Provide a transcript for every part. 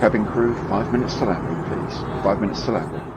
Cabin crew, 5 minutes to landing, please. 5 minutes to landing.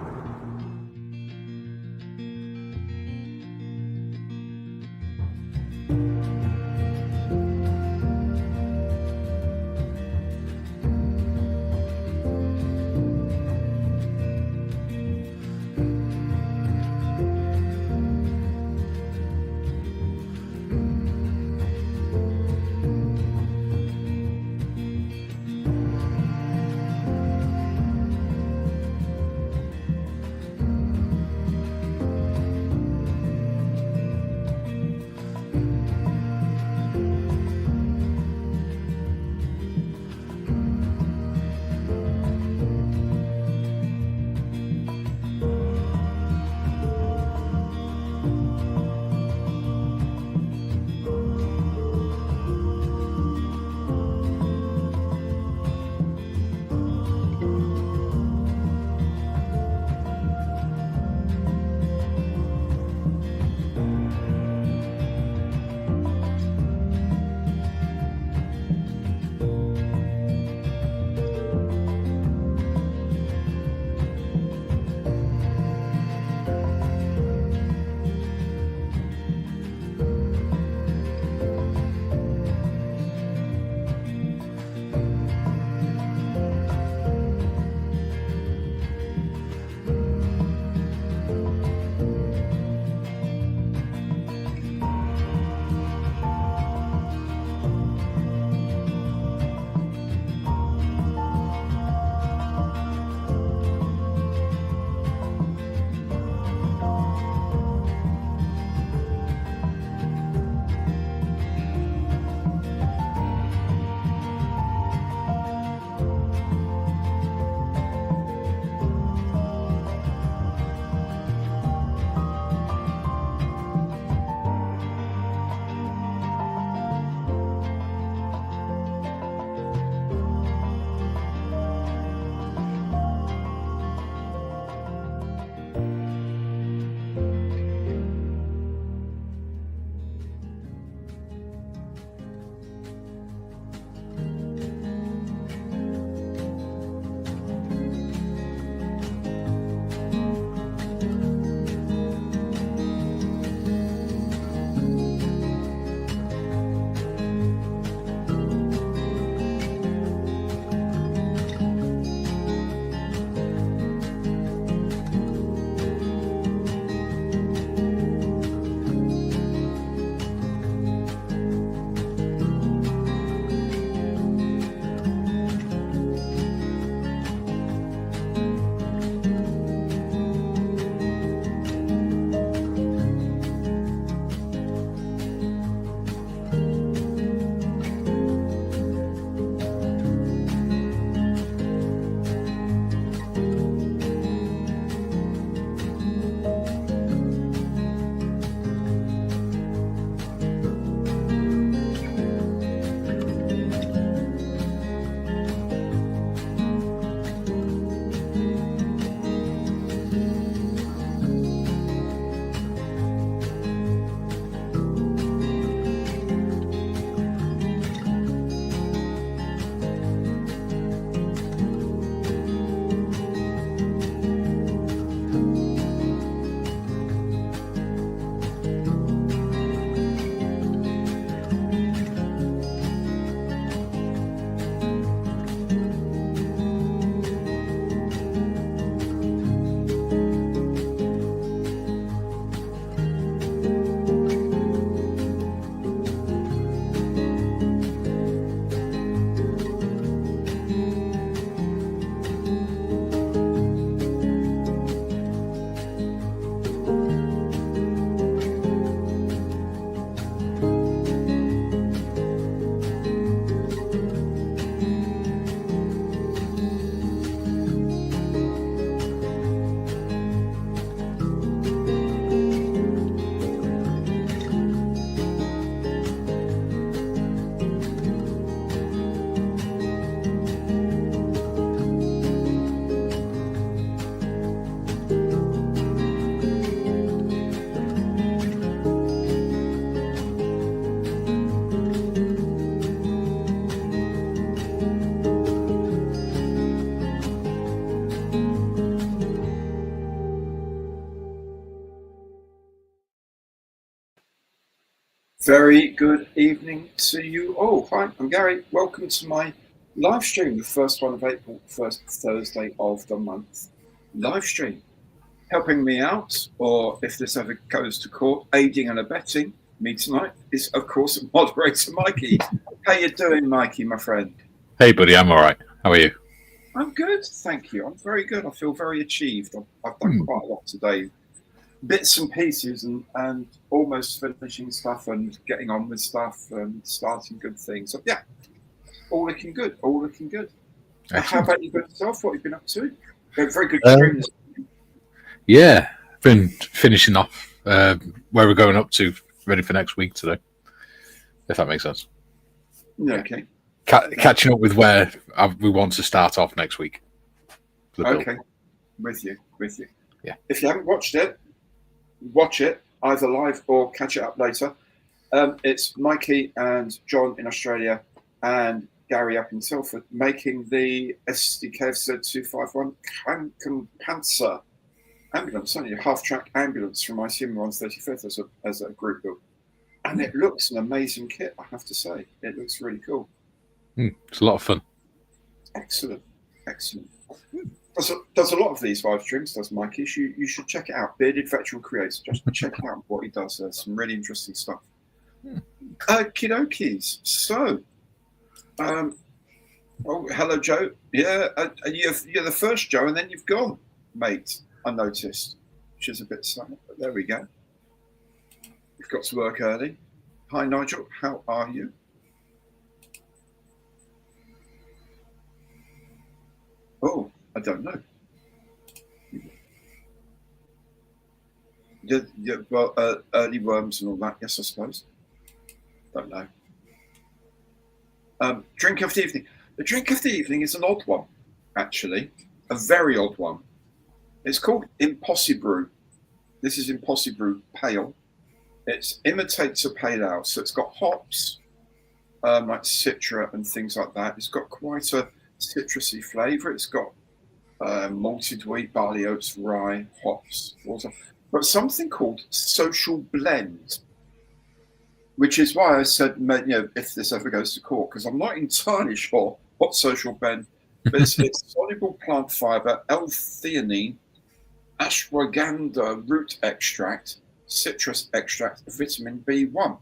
Very good evening to you all. Hi, I'm Gary. Welcome to my live stream, the first one of April, first Thursday of the month. Live stream. Helping me out, or if this ever goes to court, aiding and abetting me tonight is, of course, Moderator Mikey. How you doing, Mikey, my friend? Hey, buddy, I'm all right. How are you? I'm good, thank you. I'm very good. I feel very achieved. I've done quite a lot today. Bits and pieces and almost finishing stuff and getting on with stuff and starting good things. So, yeah, all looking good. All looking good. How about you yourself? What have you been up to? Very good stream. Yeah, been finishing off where we're going up to, ready for next week today, if that makes sense. Okay. Catching up with where we want to start off next week. Okay, with you. Yeah. If you haven't watched it, watch it either live or catch it up later. It's Mikey and John in Australia and Gary up in Telford making the SDKFZ 251 Panzer ambulance, only a half-track ambulance from ICM 135th as a group build. And it looks an amazing kit, I have to say. It looks really cool. It's a lot of fun. Excellent. Does a lot of these live streams, does Mikey. You should check it out. Bearded Veteran Creator. Just check out what he does. There's some really interesting stuff. Kidokies. So, hello, Joe. Yeah, you're the first Joe, and then you've gone, mate. I noticed, which is a bit sad, but there we go. You've got to work early. Hi, Nigel. How are you? Oh, I don't know. Yeah, well, early worms and all that. Yes, I suppose. Don't know. Drink of the evening. The drink of the evening is an odd one, actually. A very odd one. It's called Impossibrew. This is Impossibrew Pale. It imitates a pale ale, so it's got hops, like citra and things like that. It's got quite a citrusy flavour. It's got malted wheat, barley oats, rye, hops, water, but something called Social Blend, which is why I said, if this ever goes to court, because I'm not entirely sure what Social Blend, but it's soluble plant fibre, L-theanine, ashwagandha root extract, citrus extract, vitamin B1.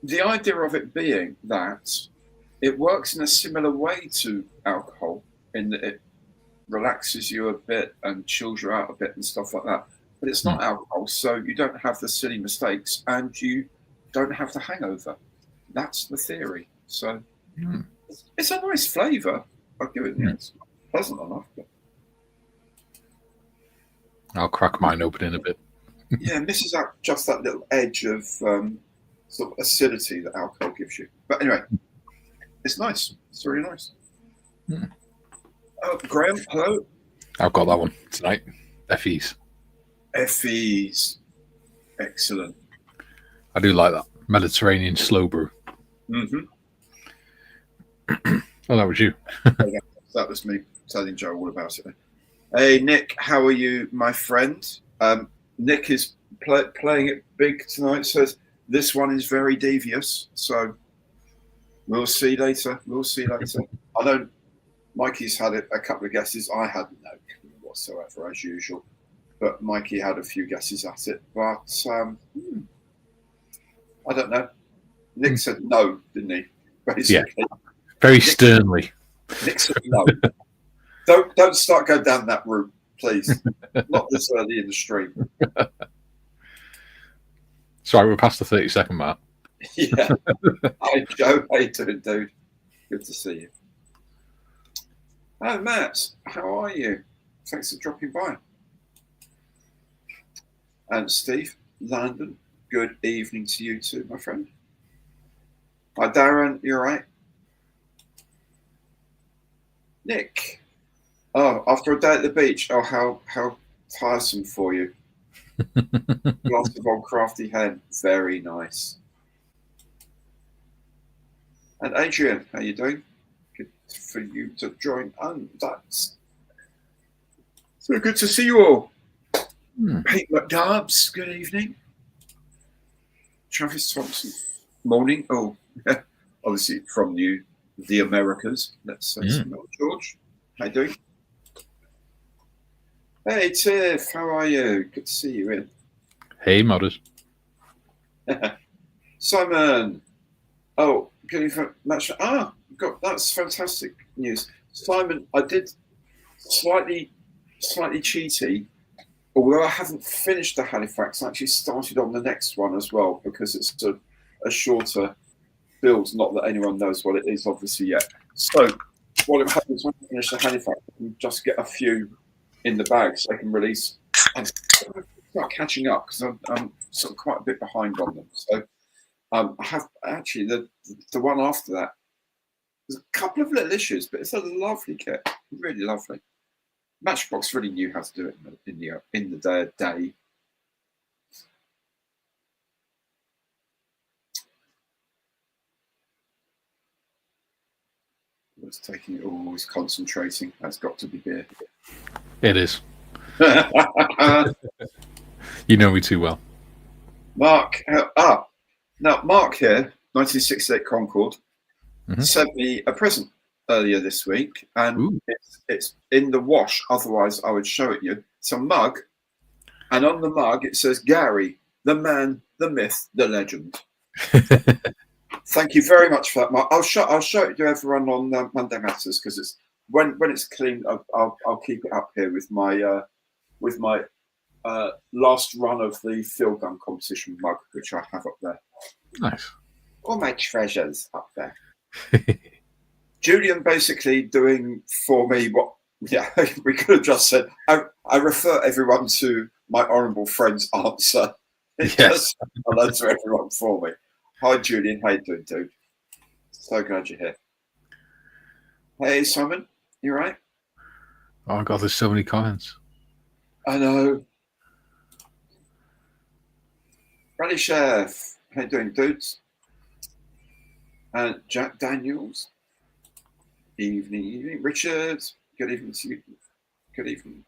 The idea of it being that it works in a similar way to alcohol in that it relaxes you a bit and chills you out a bit and stuff like that. But it's not alcohol, so you don't have the silly mistakes and you don't have the hangover. That's the theory. So it's a nice flavour. I'll give it, it's pleasant enough. But I'll crack mine open in a bit. Yeah, misses out just that little edge of sort of acidity that alcohol gives you. But anyway, it's nice. It's really nice. Graham, hello. I've got that one tonight. Effie's. Excellent. I do like that. Mediterranean slow brew. Oh, that was you. That was me telling Joe all about it. Hey, Nick, how are you, my friend? Nick is playing it big tonight, says this one is very devious. So we'll see later. I know Mikey's had a couple of guesses. I had no clue whatsoever, as usual. But Mikey had a few guesses at it. But I don't know. Nick said no, didn't he? Basically. Yeah. Very sternly. Nick said no. Don't start going down that route, please. Not this early in the stream. Sorry, we're past the 30-second mark. Yeah. Hi, Joe. How you doing, dude? Good to see you. Oh, Matt, how are you? Thanks for dropping by. And Steve, Landon, good evening to you too, my friend. Hi, Darren, you all right? Nick, oh, after a day at the beach, oh, how tiresome for you. Glass of old crafty hen, very nice. And Adrian, how you doing? Good for you to join. And that's so good to see you all. Pete McDarbs, good evening. Travis Thompson. Morning. Oh, obviously from the Americas. Let's say some more. George, how you doing? Hey, Tiff, how are you? Good to see you in. Hey, Modders. Simon. Oh, getting from match. That's fantastic news. Simon, I did slightly cheaty. Although I haven't finished the Halifax, I actually started on the next one as well because it's a shorter build. Not that anyone knows what it is, obviously, yet. So, what happens when I finish the Halifax, I can just get a few in the bag so I can release and start catching up because I'm sort of quite a bit behind on them. So, I have actually the one after that. There's a couple of little issues, but it's a lovely kit, really lovely. Matchbox really knew how to do it in the day. It's taking it all. He's concentrating. That's got to be beer. It is. You know me too well. Mark. Now Mark here, 1968 Concord, sent me a present earlier this week, and it's in the wash. Otherwise, I would show it you. It's a mug, and on the mug it says Gary, the man, the myth, the legend. Thank you very much for that, Mark. I'll show it to everyone on Monday Matters because it's when it's clean. I'll keep it up here with my last run of the field gun competition mug, which I have up there. Nice. All my treasures up there. Julian basically doing for me what we could have just said. I refer everyone to my honourable friend's answer. Yes. Hello to everyone for me. Hi Julian, how you doing, dude? So glad you're here. Hey Simon, you right? Oh god, there's so many comments. I know. Rally Chef, how you doing, dudes? And Jack Daniels. Evening. Richard, good evening to you. Good evening.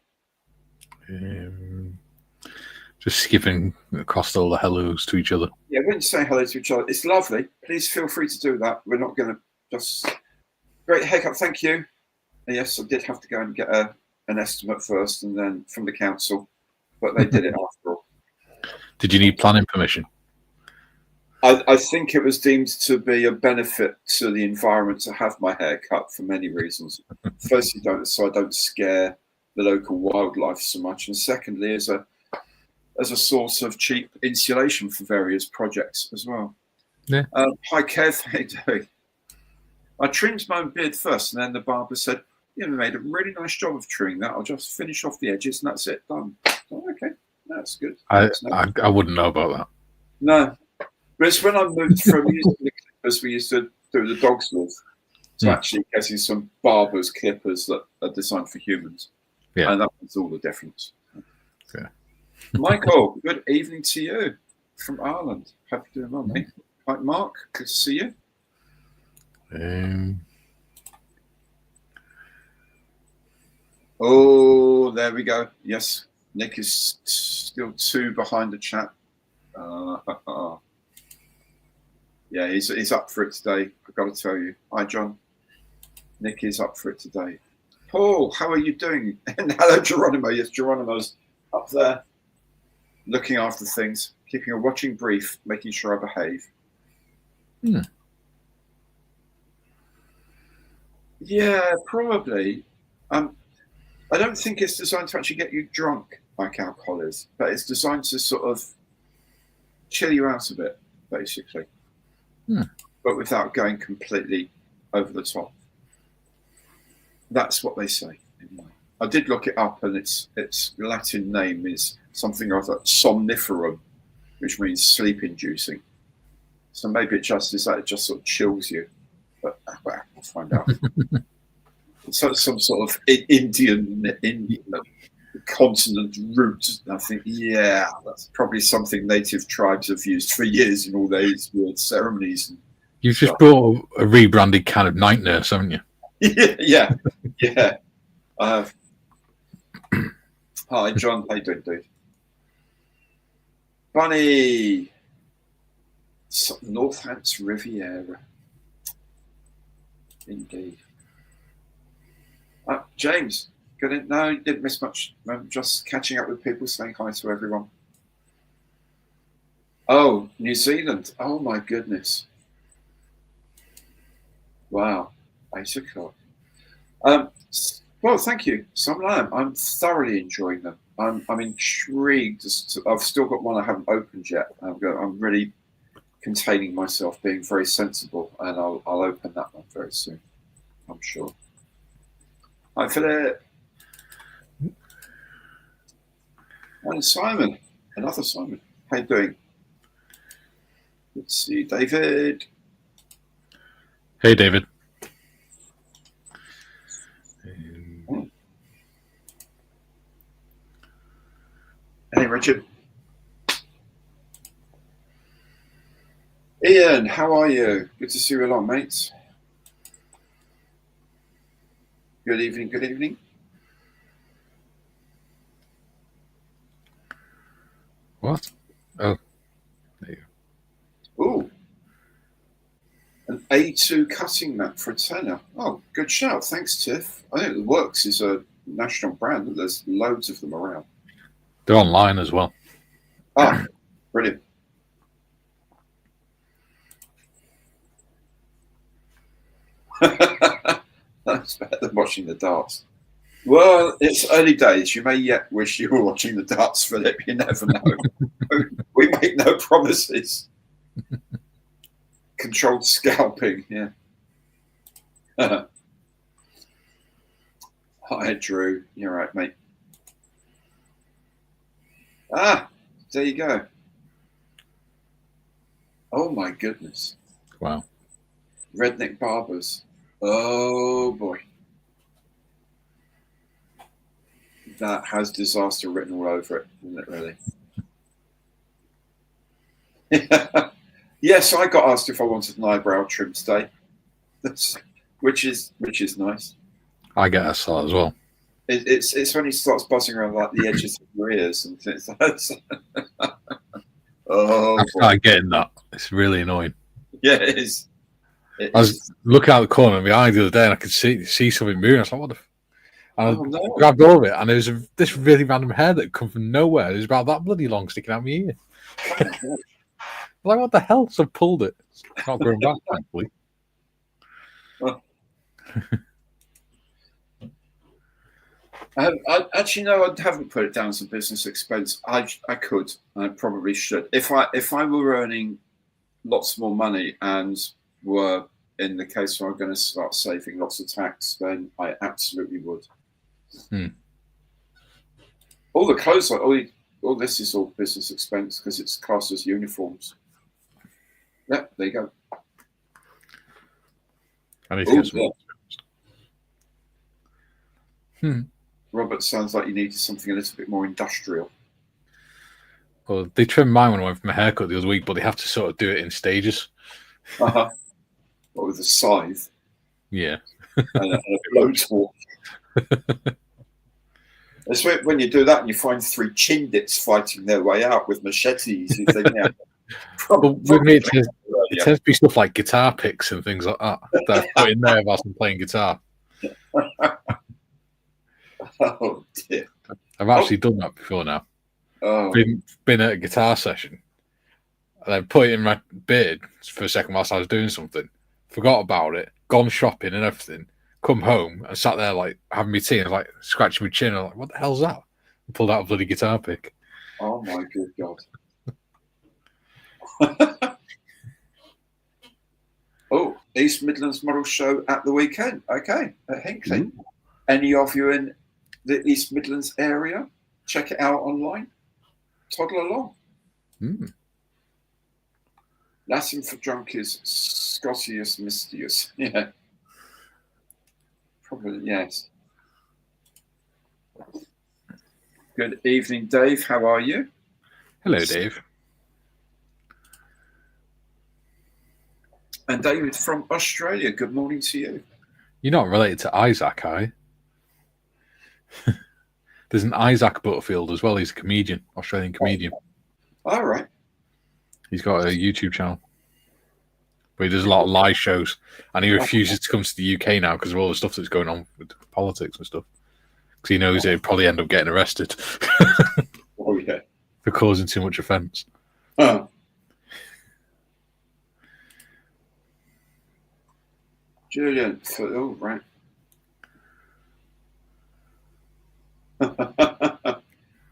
Just skipping across all the hellos to each other. Yeah, when you say hello to each other, it's lovely. Please feel free to do that. We're not going to just... Great haircut, thank you. And yes, I did have to go and get an estimate first and then from the council, but they did it after all. Did you need planning permission? I think it was deemed to be a benefit to the environment to have my hair cut for many reasons. Firstly, so I don't scare the local wildlife so much, and secondly, as a source of cheap insulation for various projects as well. Yeah. Hi, Kev. How you doing? I trimmed my own beard first, and then the barber said, "You made a really nice job of trimming that. I'll just finish off the edges, and that's it. Done." Oh, okay, that's good. I wouldn't know about that. No. But it's when I moved from using the clippers we used to do the dogs with to actually getting some barber's clippers that are designed for humans. Yeah. And that was all the difference. Yeah. Michael, good evening to you from Ireland. Happy to doing well, mate. Hi, Mark. Good to see you. Oh, there we go. Yes, Nick is still 2 behind the chat. Yeah, he's up for it today. I've got to tell you. Hi, John. Nick is up for it today. Paul, how are you doing? And hello, Geronimo. Yes, Geronimo's up there looking after things, keeping a watching brief, making sure I behave. Yeah, probably. I don't think it's designed to actually get you drunk like alcohol is, but it's designed to sort of chill you out a bit, basically. But without going completely over the top. That's what they say. I did look it up, and its Latin name is something of a somniferum, which means sleep-inducing. So maybe it just is that it just sort of chills you. But well, we'll find out. So some sort of Indian consonant root. I think, yeah, that's probably something native tribes have used for years in all these weird ceremonies. You've just brought a rebranded kind of night nurse, haven't you? Yeah. I have. Hi, John. How you doing, dude? Bunny. Northants Riviera. Indeed. James, good. No, you didn't miss much. I'm just catching up with people, saying hi to everyone. Oh, New Zealand. Oh, my goodness. Wow. 8 o'clock. Well, thank you. Some lamb. I'm thoroughly enjoying them. I'm intrigued. I've still got one I haven't opened yet. I'm really containing myself, being very sensible, and I'll open that one very soon, I'm sure. Hi, Philip. And Simon. Another Simon. How you doing? Let's see, David. Hey, David. Hey, Richard. Ian, how are you? Good to see you along, mates. Good evening, good evening. What? Oh, there you go. Ooh. An A2 cutting mat for a tenner. Oh, good shout. Thanks, Tiff. I think the Works is a national brand. There's loads of them around. They're online as well. Ah, brilliant. That's better than watching the darts. Well, it's early days. You may yet wish you were watching the darts, Philip. You never know. We make no promises. Controlled scalping, yeah. Hi, Drew. You're right, mate. Ah, there you go. Oh, my goodness. Wow. Redneck barbers. Oh, boy. That has disaster written all over it, isn't it, really? Yes, I got asked if I wanted an eyebrow trim today, which is nice. I get a saw as well. It's when he starts buzzing around like the edges of your ears and things like that. Oh, I started getting that. It's really annoying. Yeah, it is. I was looking out the corner of my eye the other day and I could see something moving. I was like, what the and I grabbed all of it and there was this really random hair that come from nowhere. It was about that bloody long sticking out my ear. Like, what the hell? So I pulled it. It's not going back, thankfully. Actually, no, I haven't put it down as a business expense. I could. I probably should. If I were earning lots more money and were in the case where I'm going to start saving lots of tax, then I absolutely would. All the clothes, all this is all business expense because it's classed as uniforms. Yeah, there you go. I need to get some more. Robert, sounds like you needed something a little bit more industrial. Well, they trimmed mine when I went for my haircut the other week, but they have to sort of do it in stages. What, with a scythe? Yeah. And a blowtorch. It's when you do that and you find 3 chindits fighting their way out with machetes. You think, yeah, it tends to be stuff like guitar picks and things like that that I put in there whilst I'm playing guitar. Oh dear! I've actually done that before now. Oh. Been at a guitar session and I put it in my beard for a second whilst I was doing something. Forgot about it. Gone shopping and everything. Come home and sat there like having my tea and like scratching my chin. I'm like, what the hell's that? And pulled out a bloody guitar pick. Oh my good God! Oh, East Midlands Model Show at the weekend. Okay, at Hinckley. Any of you in the East Midlands area? Check it out online. Toddle along. Latin for drunk is Scotius Mystius. Yeah. Probably, yes. Good evening, Dave. How are you? Hello, Dave. And David from Australia. Good morning to you. You're not related to Isaac, are you? There's an Isaac Butterfield as well. He's a comedian, Australian comedian. All right. He's got a YouTube channel. where he does a lot of live shows, and he refuses to come to the UK now because of all the stuff that's going on with politics and stuff. Because he knows he'd probably end up getting arrested Oh yeah. for causing too much offence. Oh. Julian, oh right.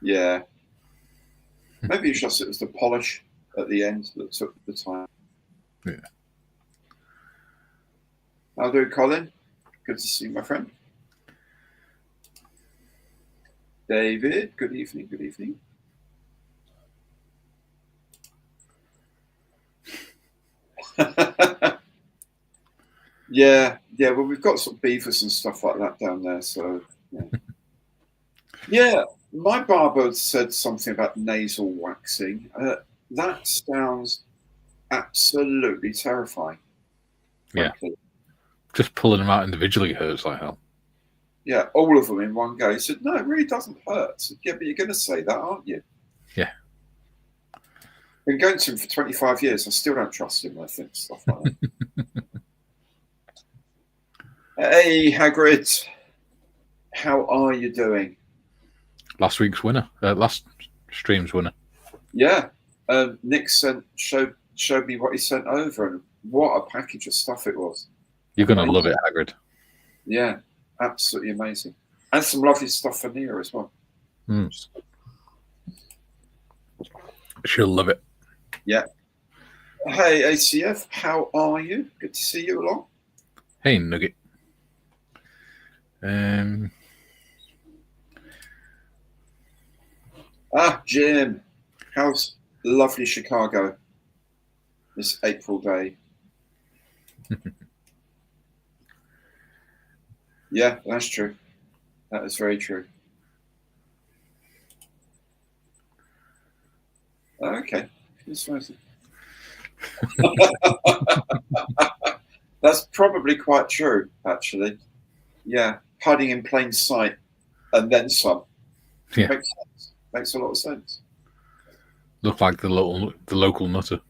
Yeah. Maybe it's just it was the polish at the end that took the time. Yeah. How do, Colin? Good to see you, my friend. David, good evening, good evening. Yeah, well, we've got some beavers and stuff like that down there, so yeah. Yeah, my barber said something about nasal waxing. That sounds absolutely terrifying. Yeah. Frankly. Just pulling them out individually hurts like hell. Yeah, all of them in one go. He said, no, it really doesn't hurt. I said, yeah, but you're going to say that, aren't you? Yeah. Been going to him for 25 years. I still don't trust him, I think, stuff like that. Hey, Hagrid. How are you doing? Last stream's winner. Yeah. Nick showed me what he sent over, and what a package of stuff it was. You're going to love it, Hagrid. Yeah, absolutely amazing. And some lovely stuff for Nia as well. She'll love it. Yeah. Hey, ACF, how are you? Good to see you along. Hey, Nugget. Jim, how's lovely Chicago this April day? Yeah, that's true. That is very true. Okay. That's probably quite true, actually. Yeah, hiding in plain sight and then some. Yeah. Makes sense. Makes a lot of sense. Look like the local nutter.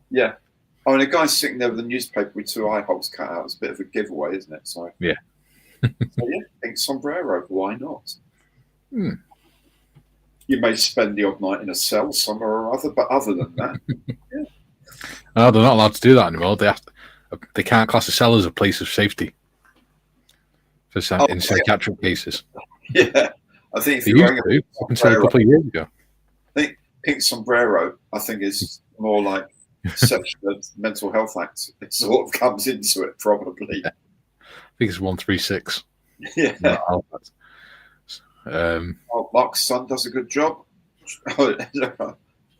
Yeah. I mean, a guy sitting there with a newspaper with two eye holes cut out is a bit of a giveaway, isn't it? So yeah. So yeah, pink sombrero. Why not? Hmm. You may spend the odd night in a cell somewhere or other, but other than that, yeah. No, they're not allowed to do that anymore. They can't class a cell as a place of safety for in psychiatric cases. Yeah, I think if They you're used wearing to, up until a couple of years ago. I think pink sombrero, I think, is more like sexual mental health act. It sort of comes into it, probably. Yeah. I think it's 136. Yeah. Mark's son does a good job. I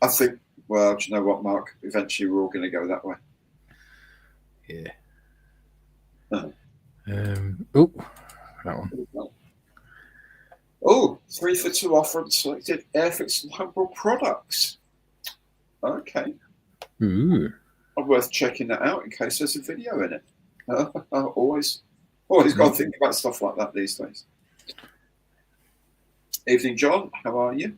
think, well, do you know what, Mark? Eventually we're all going to go that way. Yeah. Oh, that one. Oh, 3 for 2 offer on selected Airfix and Humble products. Okay. Ooh. Worth checking that out in case there's a video in it. Always got to think about stuff like that these days. Evening, John. How are you?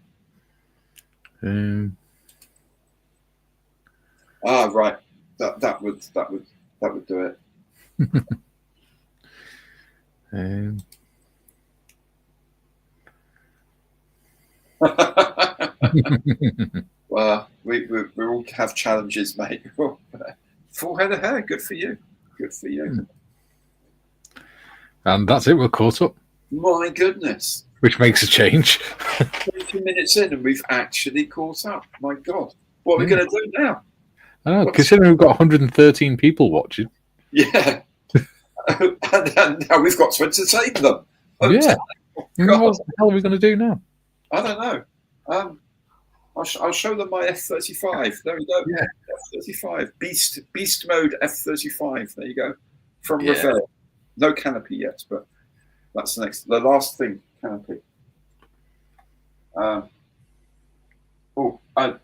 Right. That would do it. Well, we all have challenges, mate. Full head of hair. Good for you. Good for you. And that's it. We're caught up. My goodness. Which makes a change. 20 minutes in and we've actually caught up. My God. What are we going to do now? I know, considering we've got 113 people watching. Yeah. and now we've got to entertain them. Yeah. What the hell are we going to do now? I don't know. I'll show them my F-35. There we go. Yeah. F-35. Beast mode F-35. There you go. From Ravel. No canopy yet, but that's the last thing, canopy.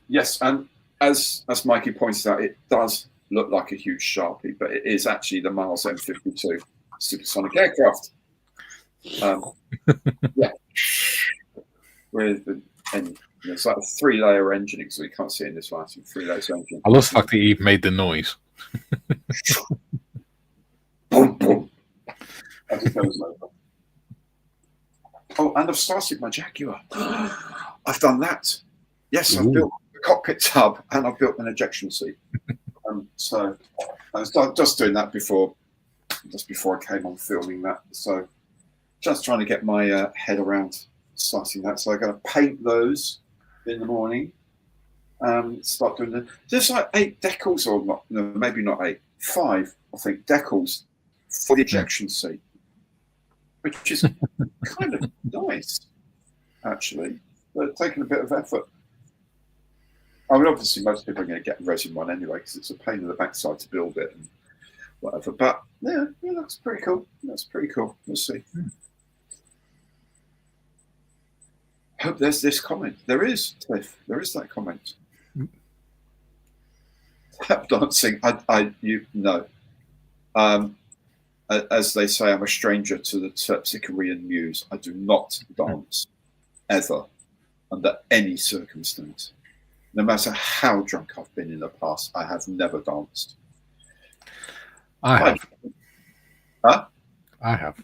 Yes, and as Mikey pointed out, it does look like a huge Sharpie, but it is actually the Miles M52 supersonic aircraft. Yeah. It's like a 3-layer engine, because we can't see in this lighting. 3 layers engine. I love the fact that he made the noise Boom, boom. As it goes over. Oh, and I've started my Jaguar. I've done that. Yes, I've built the cockpit tub and I've built an ejection seat. So I was just doing that just before I came on filming that. So just trying to get my head around starting that. So I'm going to paint those in the morning. Start doing them. There's like 8 decals, or not? No, maybe not 8. 5, I think, decals for the ejection seat, which is kind of nice, actually. But taking a bit of effort. I mean, obviously, most people are going to get a resin one anyway because it's a pain in the backside to build it and whatever. But yeah, that's pretty cool. That's pretty cool. We'll see. Hope there's this comment. There is, Cliff. There is that comment. Tap dancing. You know. As they say, I'm a stranger to the Terpsichorean muse. I do not dance ever under any circumstance. No matter how drunk I've been in the past, I have never danced. I have. Huh? I have.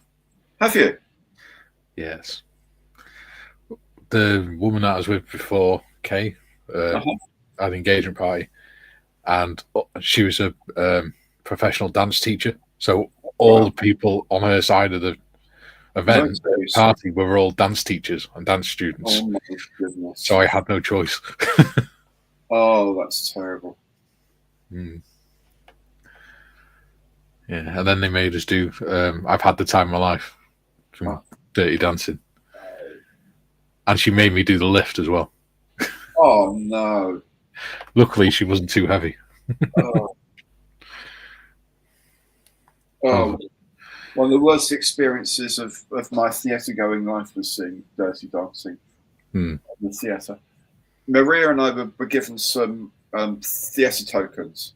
Have you? Yes. The woman that I was with before, Kay, had an engagement party, and she was a professional dance teacher. So all the people on her side of the event party were all dance teachers and dance students. Oh my goodness! So I had no choice. Oh, that's terrible. Yeah, and then they made us do. I've had the time of my life from Dirty Dancing, and she made me do the lift as well. Oh no! Luckily, she wasn't too heavy. One of the worst experiences of my theatre going life was seeing Dirty Dancing in the theatre. Maria and I were given some theatre tokens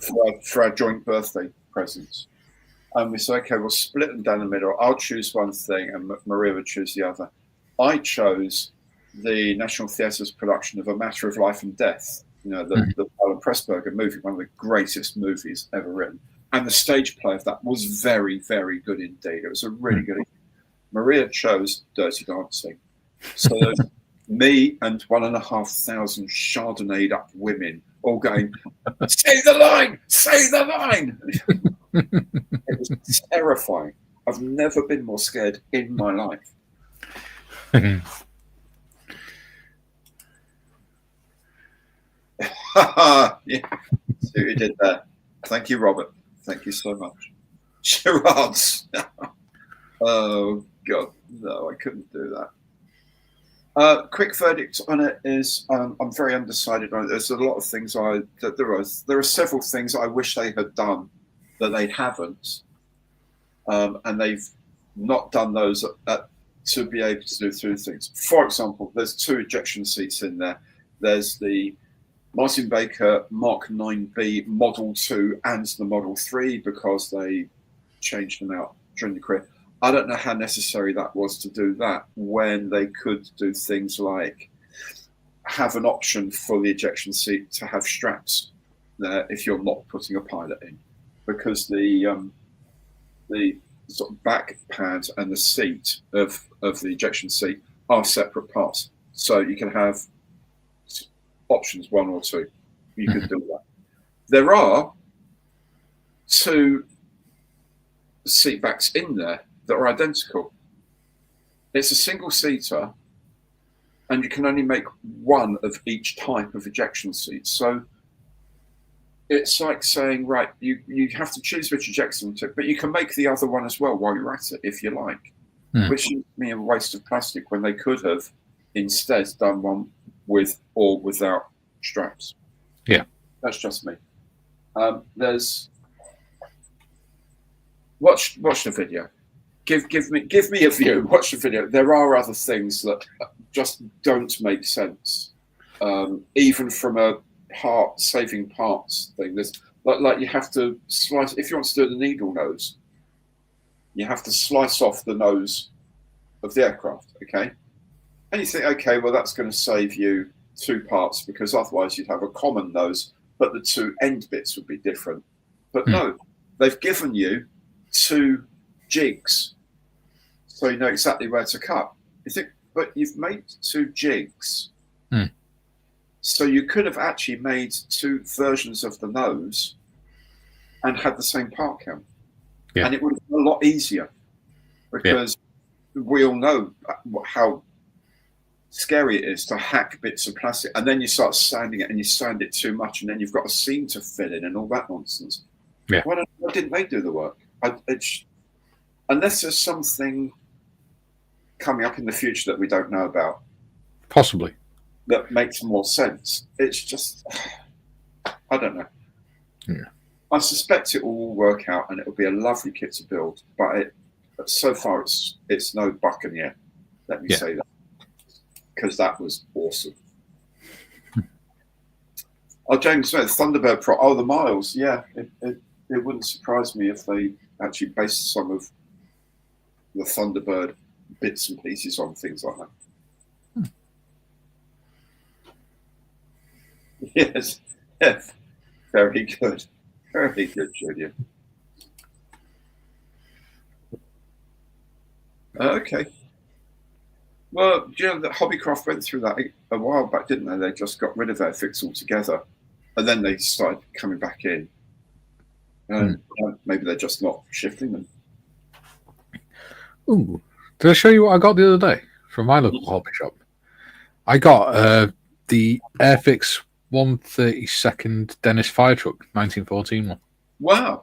for our joint birthday presents. And we said, okay, we'll split them down the middle. I'll choose one thing and Maria would choose the other. I chose the National Theatre's production of A Matter of Life and Death, you know, the Alan Pressburger movie, one of the greatest movies ever written. And the stage play of that was very, very good indeed. It was a really good. Maria chose Dirty Dancing. So there's me and 1,500 Chardonnayed up women all going, say the line, say the line. It was terrifying. I've never been more scared in my life. Yeah, see what you did there. Thank you, Robert. Thank you so much. Charades. Oh, God. No, I couldn't do that. Quick verdict on it is I'm very undecided on it. There's a lot of things there are several things I wish they had done that they haven't. And they've not done those to be able to do through things. For example, there's 2 ejection seats in there. There's the Martin Baker Mark 9B Model 2 and the Model 3 because they changed them out during the career. I don't know how necessary that was to do that when they could do things like have an option for the ejection seat to have straps there if you're not putting a pilot in, because the sort of back pad and the seat of the ejection seat are separate parts. So you can have options 1 or 2. You could do that. There are 2 seat backs in there that are identical. It's a single seater and you can only make 1 of each type of ejection seat. So it's like saying, right, you have to choose which ejection seat, but you can make the other one as well while you're at it if you like, which seems to me a waste of plastic when they could have instead done one with or without straps. Yeah, that's just me. There's watch the video. Give me a view. Watch the video. There are other things that just don't make sense, even from a saving parts thing. There's like you have to slice if you want to do the needle nose. You have to slice off the nose of the aircraft. Okay, and you think, okay, well that's going to save you 2 parts because otherwise you'd have a common nose but the two end bits would be different. But no, they've given you 2 jigs, so you know exactly where to cut. You think, but you've made 2 jigs, so you could have actually made 2 versions of the nose and had the same part count, and it would have been a lot easier, because we all know how scary it is to hack bits of plastic, and then you start sanding it, and you sand it too much, and then you've got a seam to fill in and all that nonsense. Why didn't they do the work? Unless there's something coming up in the future that we don't know about, possibly, that makes more sense. It's just, I don't know. I suspect it will all work out, and it'll be a lovely kit to build, but so far it's no buck in the air. Let me say that, because that was awesome. Oh, James Smith, Thunderbird Pro. Oh, the miles. Yeah, it wouldn't surprise me if they actually based some of the Thunderbird bits and pieces on things like that. Yes. Yes. Very good. Very good, Julian. Okay. Well, you know, that Hobbycraft went through that a while back, didn't they? They just got rid of their fix altogether, and then they started coming back in. And maybe they're just not shifting them. Ooh, did I show you what I got the other day from my local hobby shop? I got the Airfix 132nd Dennis fire truck, 1914 one. Wow.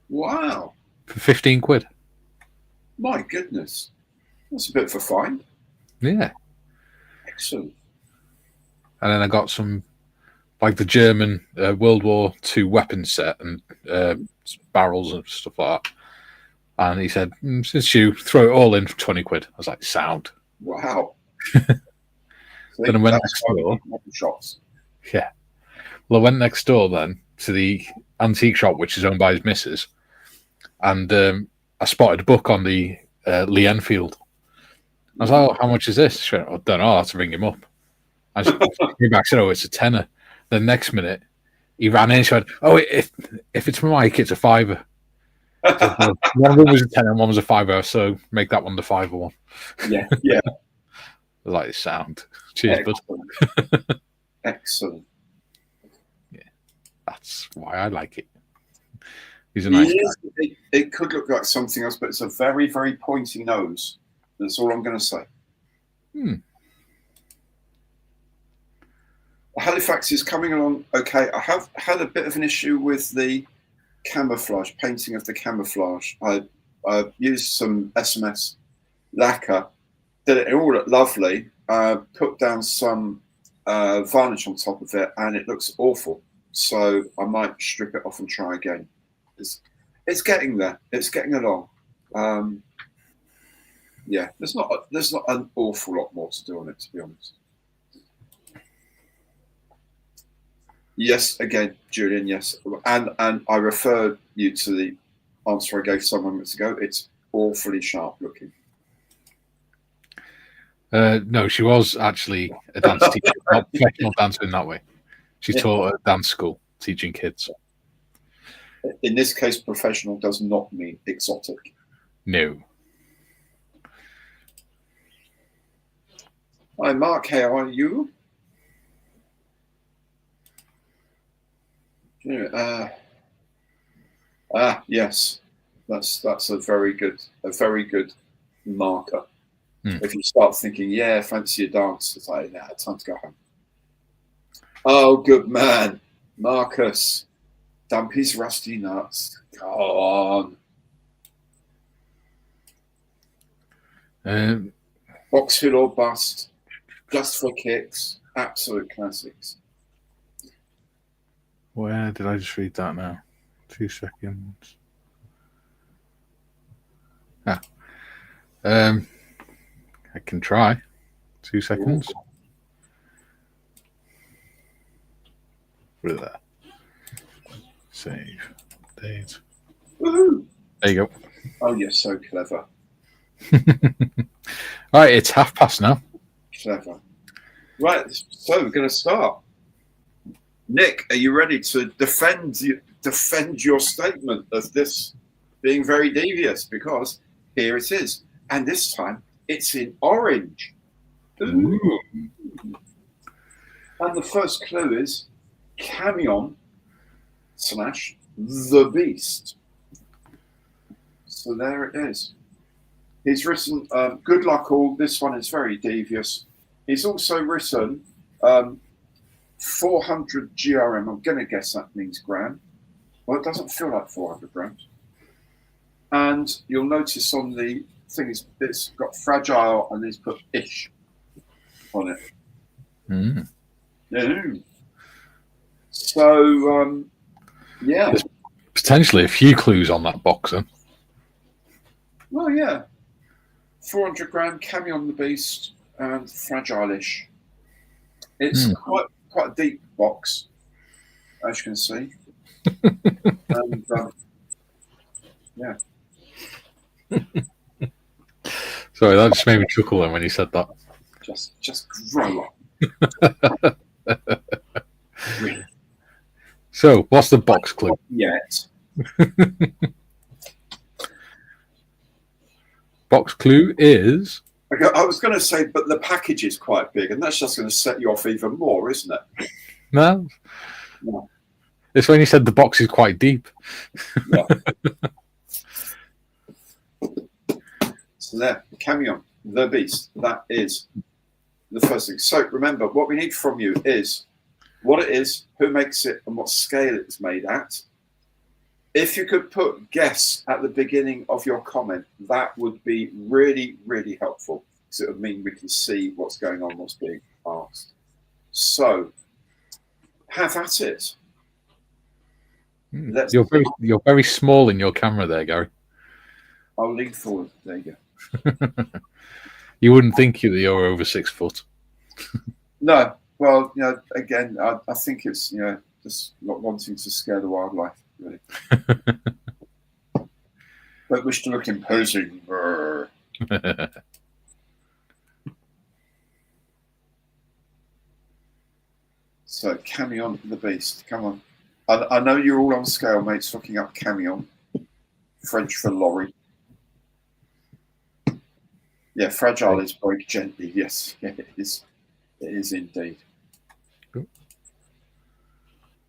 Wow. For 15 quid. My goodness. That's a bit of a find. Yeah. Excellent. And then I got some, like the German World War II weapons set and barrels and stuff like that. And he said, since you throw it all in for 20 quid. I was like, sound. Wow. Then I went next door. Shops. Yeah. Well, I went next door then to the antique shop, which is owned by his missus. And I spotted a book on the Lee Enfield. I was like, oh, how much is this? She went, I don't know, I'll have to ring him up. I came back, said, oh, it's a tenner. The next minute, he ran in and said, oh, if it's for Mike, it's a £5. So, one of them was a tenner and one was a £5, so make that one the £5 one. Yeah, yeah. I was like, sound. Cheers, Excellent. bud. Excellent. Yeah, that's why I like it. He's a nice guy. It could look like something else, but it's a very, very pointy nose. That's all I'm going to say. Halifax is coming along okay. I have had a bit of an issue with the camouflage, painting of the camouflage. I used some SMS lacquer, did it all looked lovely, put down some varnish on top of it, and it looks awful. So I might strip it off and try again. It's getting there. It's getting along. Yeah, there's not an awful lot more to do on it, to be honest. Yes, again, Julian, yes. And I refer you to the answer I gave some moments ago. It's awfully sharp looking. No, she was actually a dance teacher, not professional dancer in that way. She taught at dance school, teaching kids. In this case, professional does not mean exotic. No. Hi, Mark. How are you? Yes, that's a very good marker. If you start thinking, yeah, fancy a dance, it's like, nah, time to go home. Oh, good man, Marcus. Dumpy's rusty nuts. Come on. Box Hill or Bust. Just for Kicks. Absolute classics. Where did I just read that now? 2 seconds. I can try. 2 seconds. Put it there. Save. Date. Woohoo! There you go. Oh, you're so clever. All right, it's 5:30 now. Clever. Right, so we're going to start. Nick, are you ready to defend your statement of this being very devious? Because here it is, and this time it's in orange. Ooh. And the first clue is Camion / the Beast. So there it is. He's written good luck all. This one is very devious. He's also written 400 GRM. I'm going to guess that means gram. Well, it doesn't feel like 400 grams. And you'll notice on the thing, it's got fragile and he's put ish on it. Mm. Yeah. So, yeah. There's potentially a few clues on that box, then. Well, yeah. 400 gram, Camion the Beast, and fragile-ish. It's quite a deep box, as you can see. And, yeah. Sorry, that just made me chuckle then when you said that. Just grow up. Really. So, what's the box clue? Yet. Box clue is... I was going to say, but the package is quite big, and that's just going to set you off even more, isn't it? No. No. It's when you said the box is quite deep. Yeah. So there, Camion, the Beast. That is the first thing. So remember, what we need from you is what it is, who makes it, and what scale it's made at. If you could put guess at the beginning of your comment, that would be really, really helpful, because it would mean we can see what's going on, what's being asked. So, have at it. You're very small in your camera there, Gary. I'll lean forward. There you go. You wouldn't think you're over 6 foot. No. Well, again, I think it's, just not wanting to scare the wildlife, really. Don't wish to look imposing. So, Camion the Beast. Come on. I know you're all on scale, mates, looking up Camion. French for lorry. Yeah, fragile is break gently. Yes, yeah, it is. It is indeed. Cool.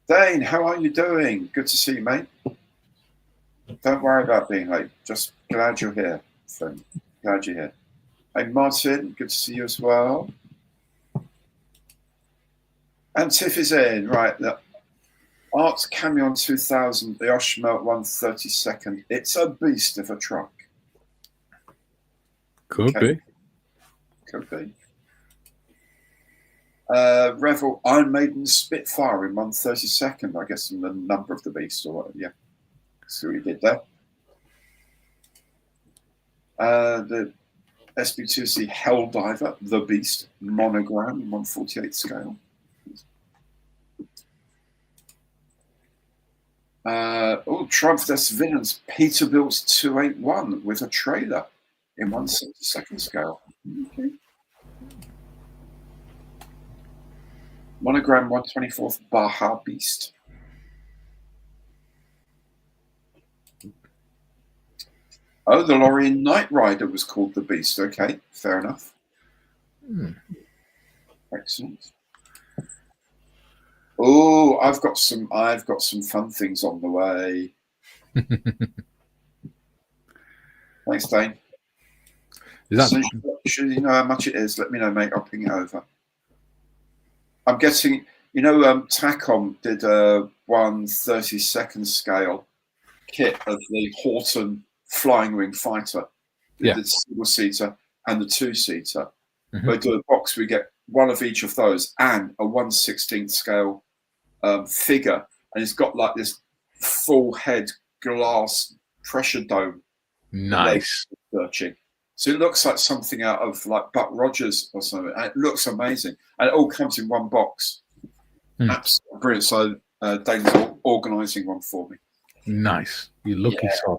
Dane, how are you doing? Good to see you, mate. Don't worry about being late. Just glad you're here, friend. Glad you're here. Hey, Martin, good to see you as well. And Tiff is in. Right, the Art Camion 2000, the Oshmelt 132nd. It's a beast of a truck. Could be. Could be. Revel Iron Maiden Spitfire in 132nd, I guess, in the number of the beast or whatever. Yeah. See what you did there. The SB2C Helldiver, the Beast, monogram, 148 scale. Triumph des Villains, Peterbilt's 281 with a trailer in 172nd scale. Okay. Monogram 124th Baja Beast. Oh, the Lorien Knight Rider was called the Beast. Okay, fair enough. Excellent. Oh, I've got some fun things on the way. Thanks, Dane. Is that... Should you know how much it is? Let me know, mate. I'll ping it over. I'm guessing, Tacom did a 132nd scale kit of the Horton Flying Wing Fighter. They did single-seater and the two-seater. They do a box, we get one of each of those and a 1/16th scale figure. And it's got like this full head glass pressure dome. Nice. Searching. So it looks like something out of like Buck Rogers or something. And it looks amazing. And it all comes in one box. Absolutely brilliant. So Dane's organising one for me. Nice. You lucky sod.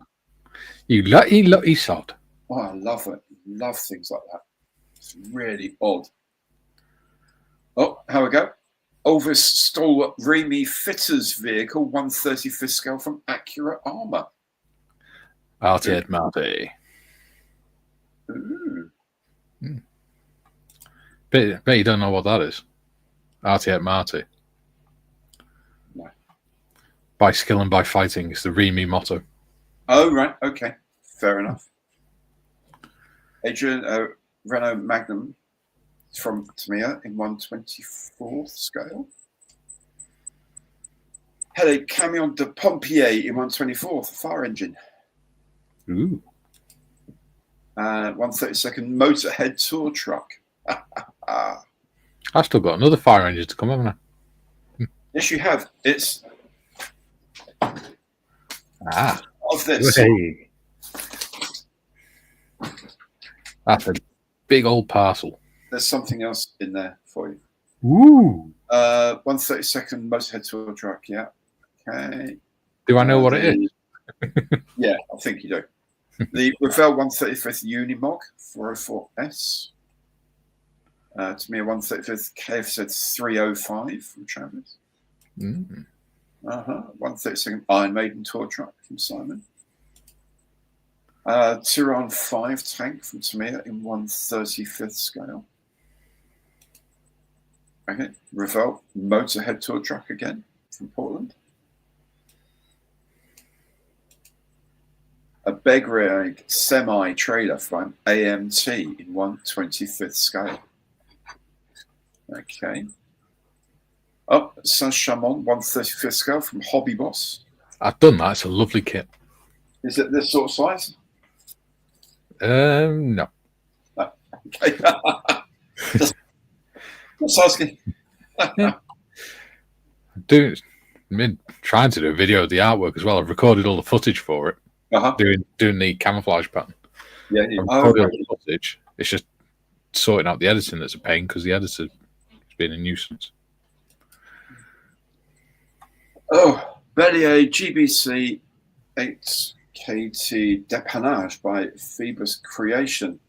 You lucky sod. Oh, I love it. Love things like that. It's really odd. Oh, how we go? Elvis stole Remy Fitter's vehicle, 1/35th scale from Acura Armour. RT Marty. Ooh. Bet you don't know what that is. RT Marty. No. By skill and by fighting is the Remy motto. Oh, right. Okay. Fair enough. Adrian Renault Magnum from Tamiya in 1/24th scale. Had a Camion de Pompier in 1/24th, fire engine. Ooh. 1/32nd Motorhead tour truck. I've still got another fire engine to come, haven't I? Yes, you have. It's of this. Hey. That's a big old parcel. There's something else in there for you. Ooh. 1/32nd Motorhead tour truck. Yeah. Okay. Do I know what it is? Yeah, I think you do. The Revell 1/35th Unimog 404S. To me, a 1/35th KFZ 305 from Travis. 1/32nd Iron Maiden tour truck from Simon. Tiron 5 tank from Tamiya in 1/35th scale. Okay, Revell Motorhead tour truck again from Portland. A Begrig semi-trailer from AMT in 1/25th scale. Okay. Oh, Saint-Chamond 1/35th scale from Hobby Boss. I've done that. It's a lovely kit. Is it this sort of size? No. No. Okay. just asking. I'm trying to do a video of the artwork as well. I've recorded all the footage for it. Doing the camouflage pattern. Yeah. All the footage. It's just sorting out the editing that's a pain because the editor's been a nuisance. Oh, Bellier GBC 8KT Dépannage by Phoebus Creation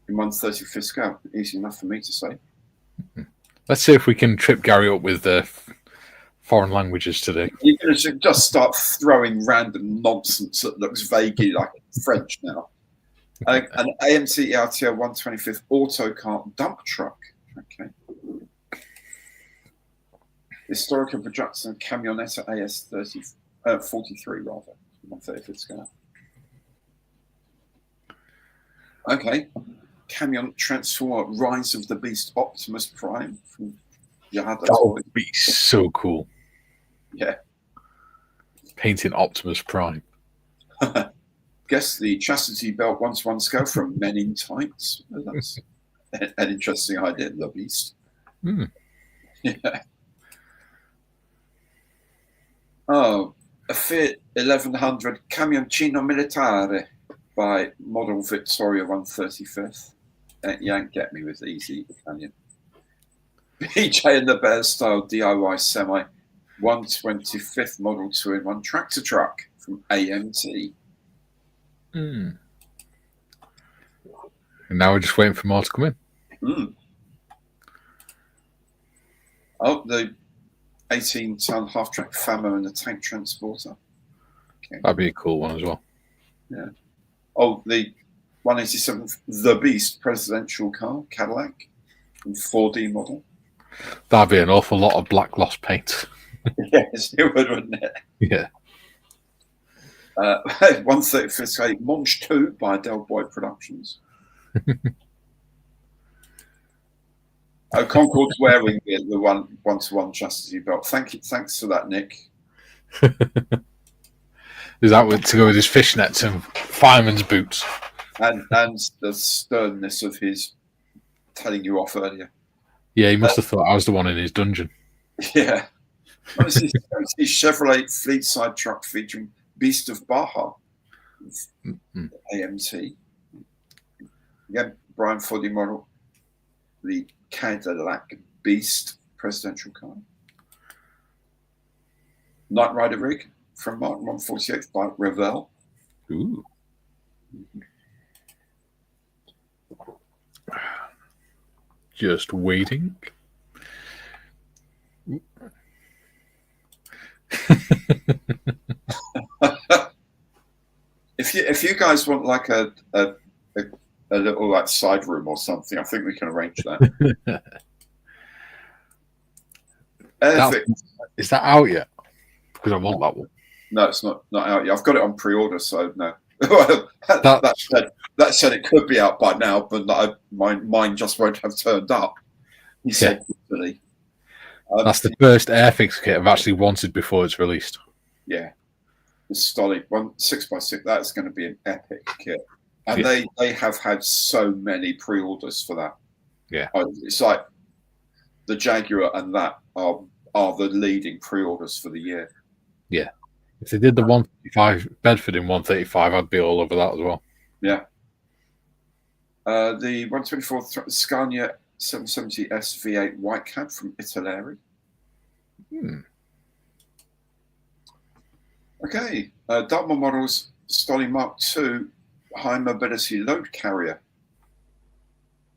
in 1/35th scale. Easy enough for me to say. Let's see if we can trip Gary up with foreign languages today. You're going to just start throwing random nonsense that looks vaguely like French now. An AMT RTO 1/25th autocart dump truck. Okay. Historical Production Camionetta AS 43 rather, 1/35th scale. Okay. Camion Transformer Rise of the Beast Optimus Prime from Yahada. That would be so cool. Yeah. Painting Optimus Prime. Guess the chastity belt 1/1 scale from Men in Tights. That's an interesting idea, the Beast. Yeah. Oh, a Fiat 1100 Camioncino Militare by Model Vittoria 1/35th. You don't get me with easy, can you? BJ and the Bear style DIY semi 1/25th model 2-in-1 tractor truck from AMT. And now we're just waiting for more to come in. Oh, the 18-ton half-track Famo and the tank transporter. Okay. That'd be a cool one as well. Yeah. Oh, the 187th The Beast presidential car, Cadillac, 4D model. That'd be an awful lot of black gloss paint. Yes, it would, wouldn't it? Yeah. 1/35th scale Monch 2 by Del Boy Productions. Concord's wearing the one-to-one chastity belt. Thanks for that, Nick. Is that to go with his fishnets and fireman's boots? And the sternness of his telling you off earlier. Yeah, he must have thought I was the one in his dungeon. Yeah. What is this? Chevrolet Fleetside truck featuring Beast of Baja. AMT. Again, Brian 4D model. The Cadillac Beast presidential car. Knight Rider rig from Mark 1/48th by Revell. Ooh. Just waiting. If you guys want like a little like side room or something, I think we can arrange that. Is that out yet? Because I want that one. No, it's not out yet. I've got it on pre-order, so no. that said, it could be out by now, but mine just won't have turned up. He said, really. That's the first Airfix kit I've actually wanted before it's released. Yeah, the Stolly 6x6. That's going to be an epic kit, and they have had so many pre-orders for that. Yeah, it's like the Jaguar and that are the leading pre-orders for the year. Yeah, if they did the 135 Bedford in 135, I'd be all over that as well. Yeah. The 124 Scania 770S V8 White Cab from Italeri. Okay. Dartmoor Models Stolly Mark II High Mobility Load Carrier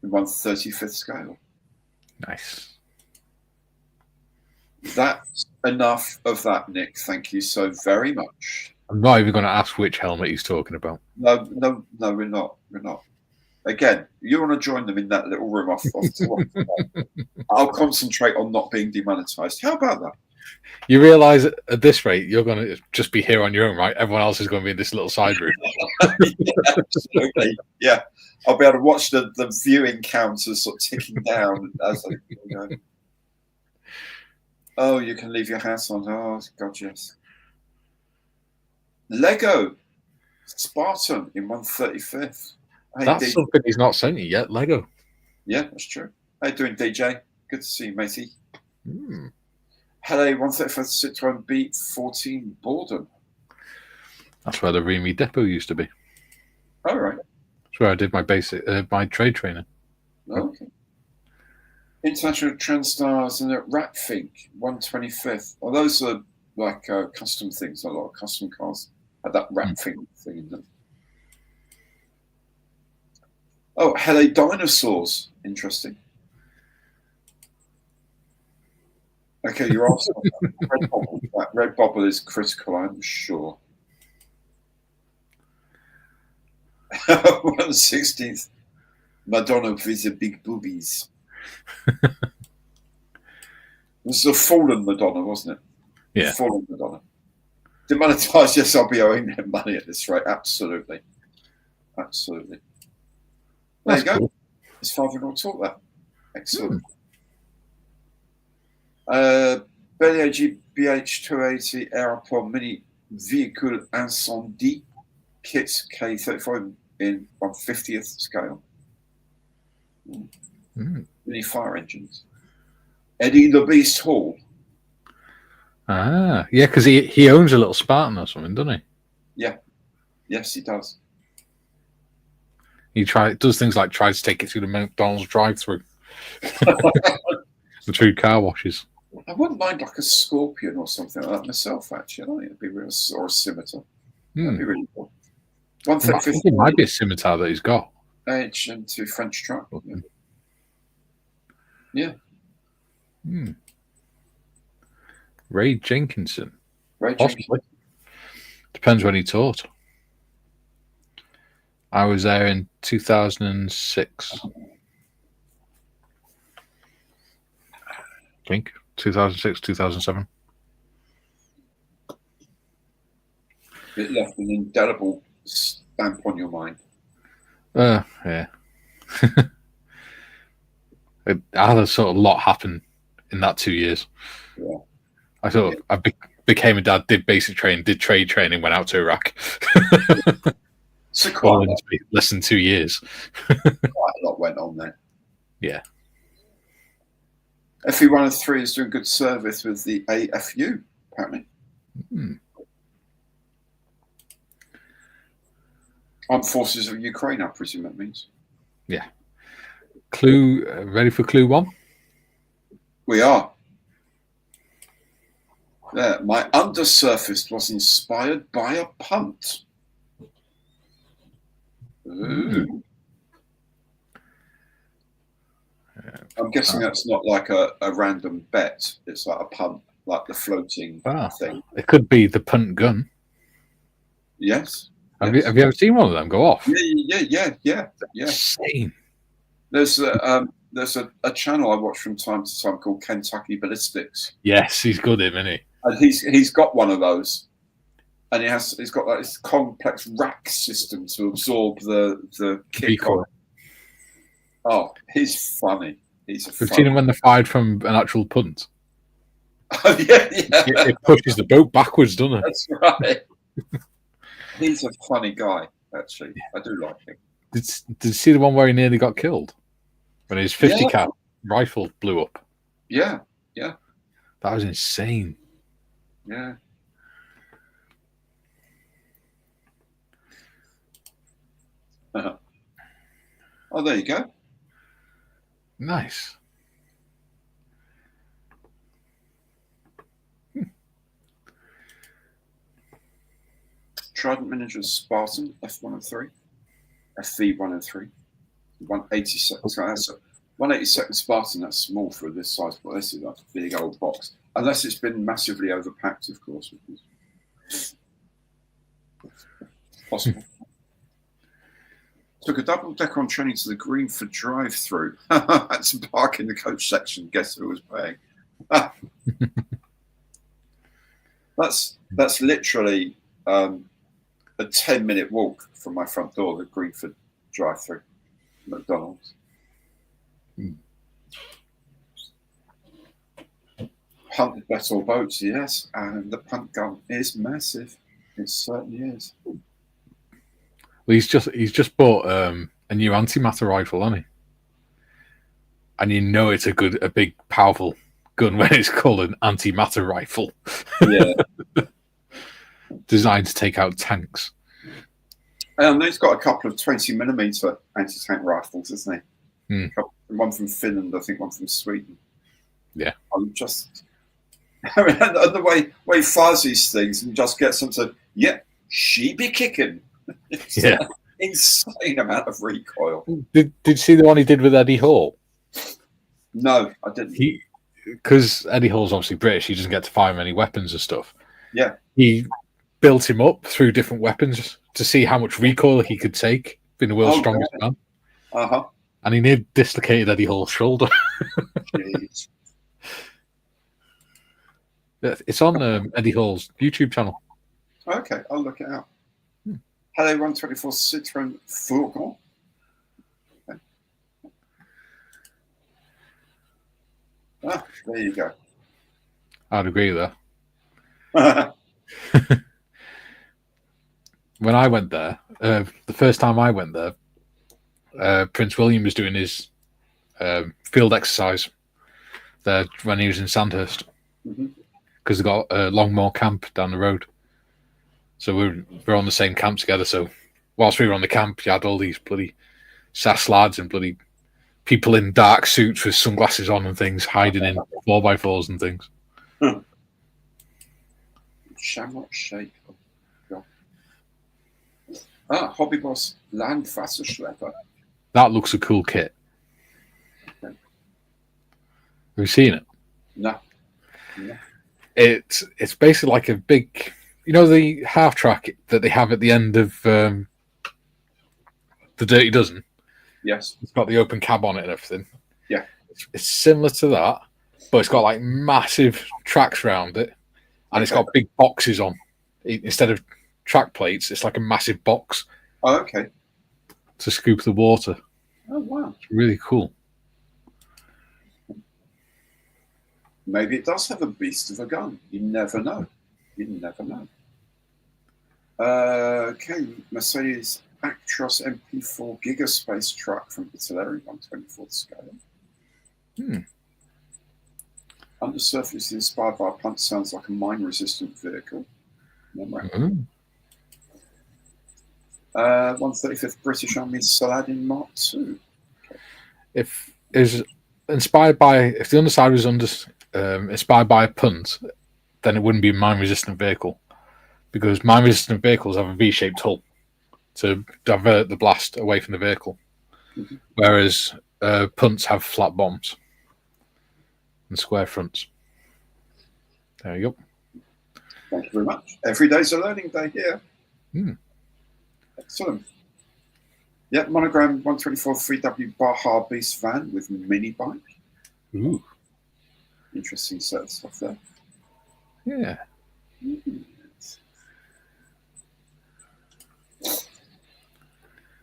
in 1/35th scale. Nice. That's enough of that, Nick. Thank you so very much. I'm not even going to ask which helmet he's talking about. No, we're not. Again, you want to join them in that little room off I'll concentrate on not being demonetized. How about that? You realise at this rate, you're going to just be here on your own, right? Everyone else is going to be in this little side room. Yeah, absolutely. Yeah. I'll be able to watch the viewing counters sort of ticking down as I Oh, you can leave your house on. Oh, God, yes. Lego Spartan in 1/35th. Hey, That's something he's not sent you yet, Lego. Yeah, that's true. How you doing, DJ? Good to see you, matey. Mm. Hello, 1/35th Citroen B14 Borden. That's where the Remy depot used to be. All right. That's where I did my my trade training. Okay. International Trendstars and Ratfink 1/25th. Oh, those are like custom things. A lot of custom cars had that Ratfink thing in them. Oh, hello, dinosaurs. Interesting. Okay, you're asking. That red bobble is critical, I'm sure. 1/16th. Madonna with the big boobies. This is a fallen Madonna, wasn't it? Yeah. Fallen Madonna. Demonetized, yes, I'll be owing them money at this rate. Absolutely. Absolutely. There you go. Cool. It's father-in-law talk that. Excellent. Bellier GBH 280 Aeroport Mini Vehicle Incendie kits K35 in 1/50th scale. Mini fire engines. Eddie the Beast Hall. Ah, yeah, because he owns a little Spartan or something, doesn't he? Yeah. Yes, he does. He does things like tries to take it through the McDonald's drive-through. The true car washes. I wouldn't mind like a Scorpion or something like that myself, actually. I think it'd be real, or a Scimitar. That'd be really cool. I think it might be a Scimitar that he's got. H&2 French truck. Yeah. Ray Jenkinson. Possibly. Depends when he taught. I was there in 2006. I think 2006, 2007. It left an indelible stamp on your mind. Yeah. I had a sort of lot happen in that 2 years. Yeah. I sort of became a dad, did basic training, did trade training, went out to Iraq. So quite less than 2 years. Quite a lot went on there. Yeah. FE103 is doing good service with the AFU, apparently. Armed Forces of Ukraine, I presume that means. Yeah. Clue, ready for clue 1? We are. Yeah, my undersurface was inspired by a punt. Ooh. I'm guessing that's not like a random bet. It's like a punt. like the floating thing. It could be the punt gun. Yes. Have you ever seen one of them go off? Yeah. Insane. There's a channel I watch from time to time called Kentucky Ballistics. Yes, he's good, isn't he? And he's got one of those, and he's got like this complex rack system to absorb the kick. Recoil. Oh, he's funny. We've seen him when they're fired from an actual punt. Oh, yeah. It pushes the boat backwards, doesn't it? That's right. He's a funny guy, actually. I do like him. Did you see the one where he nearly got killed? When his 50 cal rifle blew up? Yeah. That was insane. Yeah. Oh, there you go. Nice. Trident Miniatures Spartan F103, FV103, 182nd. So that's a 182nd Spartan. That's small for this size, but this is like a big old box. Unless it's been massively overpacked, of course. Possible. Took a double decker on training to the Greenford drive-through. Had to park in the coach section. Guess who was paying? That's literally a 10-minute walk from my front door, the Greenford drive-through, McDonald's. Punt bet all boats, yes, and the punt gun is massive. It certainly is. Well, he's just bought a new antimatter rifle, hasn't he? And you know it's a big, powerful gun when it's called an antimatter rifle. Yeah. Designed to take out tanks. He's got a couple of 20mm anti-tank rifles, isn't he? One from Finland, I think one from Sweden. Yeah. And the way he fires these things and just gets them to, she be kicking. It's an insane amount of recoil. Did you see the one he did with Eddie Hall? No, I didn't. Because Eddie Hall's obviously British, he doesn't get to fire many weapons and stuff. Yeah. He built him up through different weapons to see how much recoil he could take, being the world's strongest man. Uh-huh. And he nearly dislocated Eddie Hall's shoulder. Jeez. It's on Eddie Hall's YouTube channel. Okay, I'll look it out. Hello, 124 Citroën Fourgon. Okay. There you go. I'd agree with that. When I went there, the first time I went there, Prince William was doing his field exercise there when he was in Sandhurst, because they got a Longmoor camp down the road. So we're on the same camp together. So whilst we were on the camp, you had all these bloody sass lads and bloody people in dark suits with sunglasses on and things, hiding in 4x4s and things. Shamrock Shake. Hobby Boss Landwasserschlepper. That looks a cool kit. Have you seen it? No. It's basically like a big, the half track that they have at the end of the Dirty Dozen? Yes. It's got the open cab on it and everything. Yeah. It's similar to that, but it's got like massive tracks around it, and it's got big boxes on. Instead of track plates, it's like a massive box. Oh, okay. To scoop the water. Oh, wow. It's really cool. Maybe it does have a beast of a gun. You never know. Okay, Mercedes Actros MP4 Gigaspace truck from Italy, 1/24 scale. Undersurface is inspired by a punt, sounds like a mine-resistant vehicle. 135th British Army Saladin Mark II. If the underside was inspired by a punt, then it wouldn't be a mine-resistant vehicle, because mine-resistant vehicles have a V-shaped hull to divert the blast away from the vehicle, whereas punts have flat bombs and square fronts. There you go. Thank you very much. Every day's a learning day here. Excellent. Yep, monogram 124 3W Baja Beast van with mini bike. Ooh. Interesting set of stuff there. Yeah.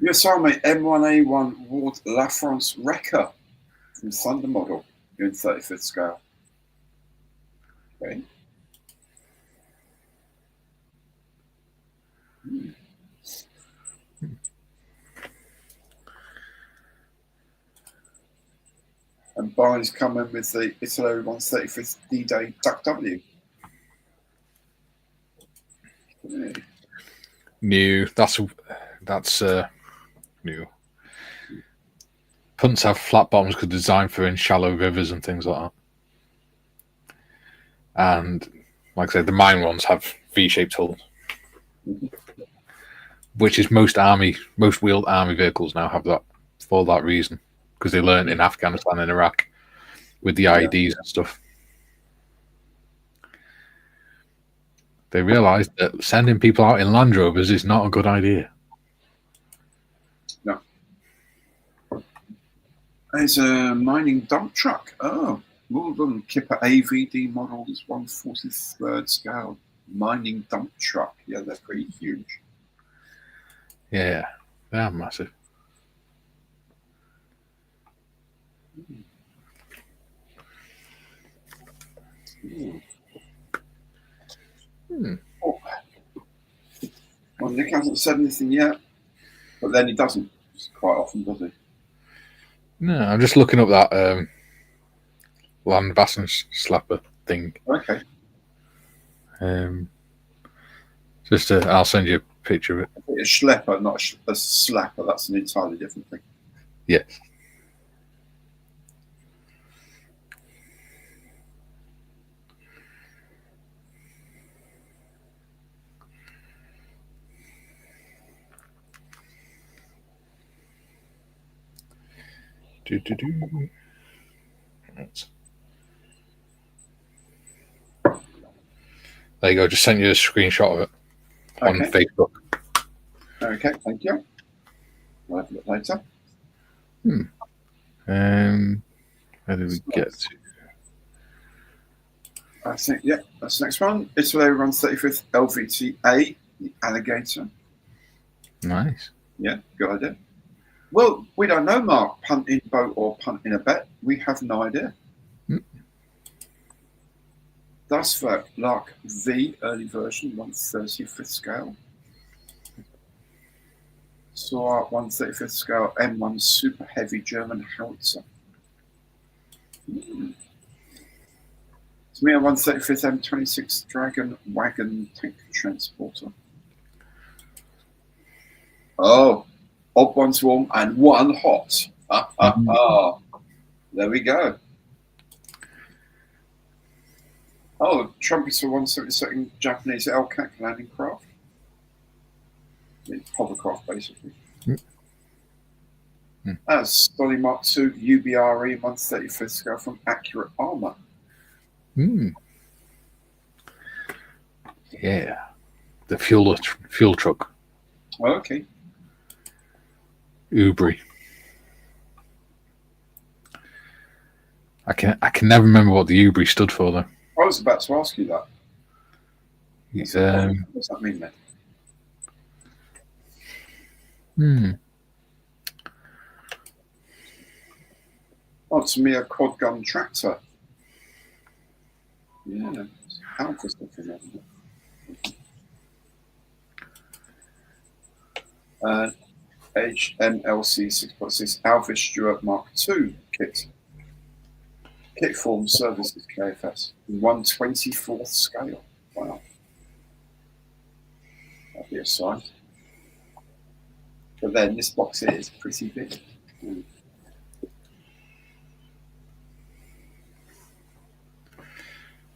US Army M1A1 Ward La France Wrecker from Thunder model in 35th scale. Okay. And Barney's coming with the Italy 135th D-Day Duck W. Yeah. New. That's new. Punts have flat bottoms because designed for in shallow rivers and things like that. And like I said, the mine ones have V-shaped hulls, which is most wheeled army vehicles now have that for that reason, because they learned in Afghanistan and Iraq with the IEDs and stuff. They realised that sending people out in Land Rovers is not a good idea. No. There's a mining dump truck. Oh, well done. Kipper AVD models 143rd scale mining dump truck. Yeah, they're pretty huge. Yeah, they're massive. Oh. Well, Nick hasn't said anything yet, but then he doesn't quite often, does he? No, I'm just looking up that land bassin slapper thing. Okay. I'll send you a picture of it. A schlepper, not a slapper. That's an entirely different thing. Yes. Right. There you go. Just sent you a screenshot of it on Facebook. Okay, thank you. We'll have a look later. Where did we get to? I think, yeah, that's the next one. Italy runs 35th LVTA, the alligator. Nice. Yeah, good idea. Well, we don't know, Mark. Punt in boat or punt in a bet. We have no idea. Daswerk Lark V, early version, 135th scale. Saw 135th scale M1 super heavy German howitzer. It's me a 135th M26 Dragon wagon tank transporter. Oh, odd one's warm and one hot. There we go. Oh, trumpets for 172nd Japanese LCAC landing craft. Hovercraft, basically. That's Dolly Mark II UBRE 135th scale from Accurate Armour. Yeah. The fuel truck. Oh, okay. Ubri. I can never remember what the Ubri stood for though. I was about to ask you that. What does that mean then? Oh, it's me a quad gun tractor. Yeah, how was that? HMLC 6.6 Alpha Stewart Mark II kit. Kit form services KFS. 1/24th scale. Wow. That'd be a size. But then this box here is pretty big.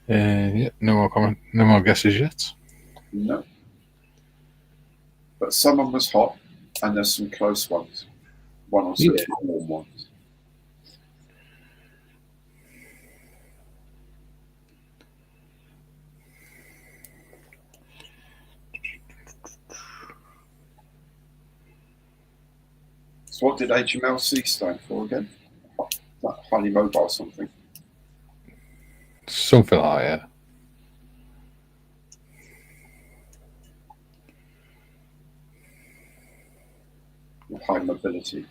Yeah, no more comment. No more guesses yet. No. But someone was hot, and there's some close ones. One or two warm ones. What did HMLC stand for again? That highly mobile something. Something like that, yeah. High mobility.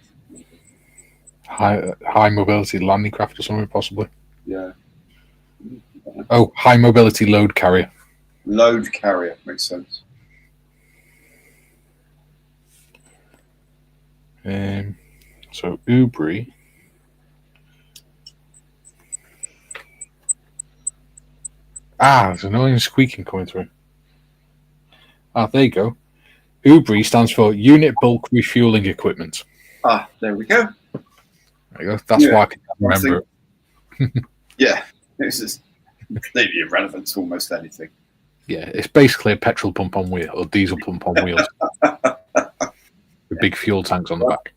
High mobility landing craft or something, possibly. Yeah. Oh, high mobility load carrier. Load carrier makes sense. So Ubri. There's annoying squeaking coming through. There you go. Ubri stands for Unit Bulk Refueling Equipment. There we go. There you go. That's why I can remember it. Yeah, this is completely irrelevant to almost anything. Yeah, it's basically a petrol pump on wheels, or diesel pump on wheels. With big fuel tanks on the back.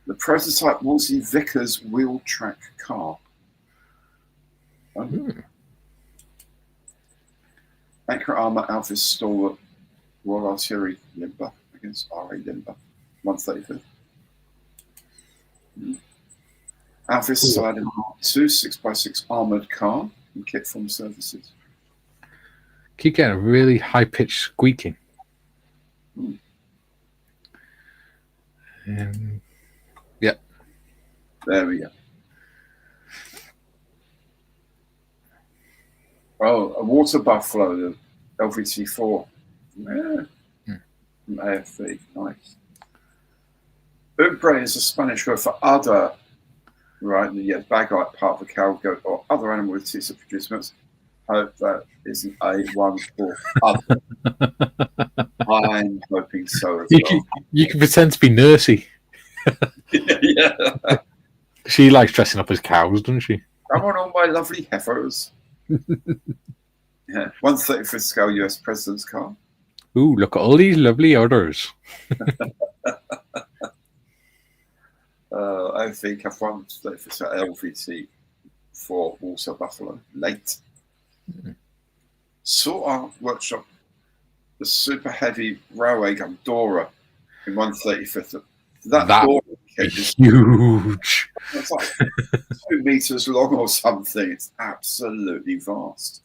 The prototype Wolsey Vickers wheel track car. Accurate armour, Alpha Stalwart, Royal Artillery Limber against RA Limber, 135th. Alpha Siding Mark 2, 6x6 armoured car and kit from services. Keep getting a really high pitched squeaking. Yep. There we go. Oh, a water buffalo, the LVT4. Yeah. From AFV, nice. Ubre is a Spanish word for other, right? Yeah, bagite, part of a cow, goat, or other animal with teeth that produce milk. I hope that isn't A1 for other. I'm hoping so as well. You can pretend to be Nursey. Yeah. She likes dressing up as cows, doesn't she? Come on, all my lovely heifers. Yeah, 135th scale US President's car. Ooh, look at all these lovely orders. I think I've won 135th scale LVT for Water Buffalo. Late. Sort Art Workshop, the super heavy railway gun Dora in 135th. That Dora is huge. It's like 2 meters long or something. It's absolutely vast.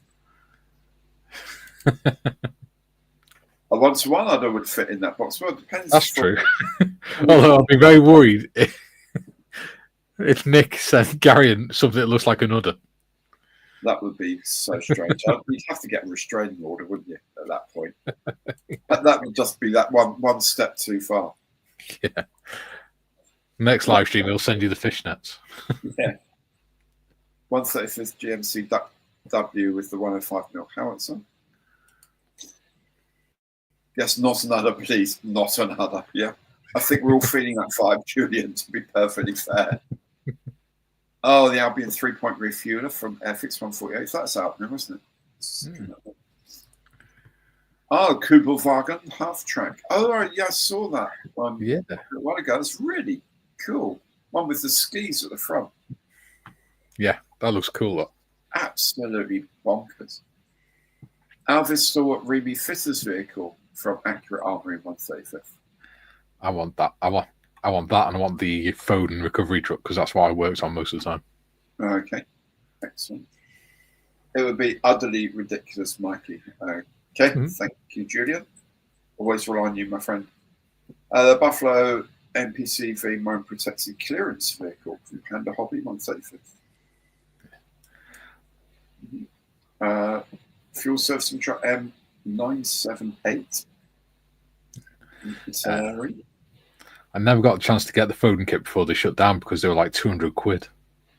A 1-to-1 I would fit in that box. Well, it depends. That's true. Although I'd be very worried if Nick sent Gary something that looks like an udder. That would be so strange. You'd have to get a restraining order, wouldn't you, at that point? That would just be that one step too far. Yeah. Next live stream, he'll send you the fishnets. Yeah. 135th GMC W with the 105mm howitzer. Yes, not another, please. Not another. Yeah. I think we're all feeling that vibe, Julian, to be perfectly fair. Oh, the Albion 3-point refueler from Airfix 148. That's out now, isn't it? Oh, Kugelwagen half track. Oh, right, yeah, I saw that one. Yeah. A while ago. It's really cool. One with the skis at the front. Yeah, that looks cool. Though. Absolutely bonkers. Alvis Stewart Remy Fitter's vehicle from Accurate Armory 135th. I want that. I want that, and I want the Foden recovery truck because that's what I worked on most of the time. Okay, excellent. It would be utterly ridiculous, Mikey. Okay, Thank you, Julian. Always rely on you, my friend. The Buffalo MPCV Mine Protected Clearance Vehicle from Panda Hobby 135th. Fuel Servicing Truck M978. I never got a chance to get the Foden kit before they shut down because they were like 200 quid.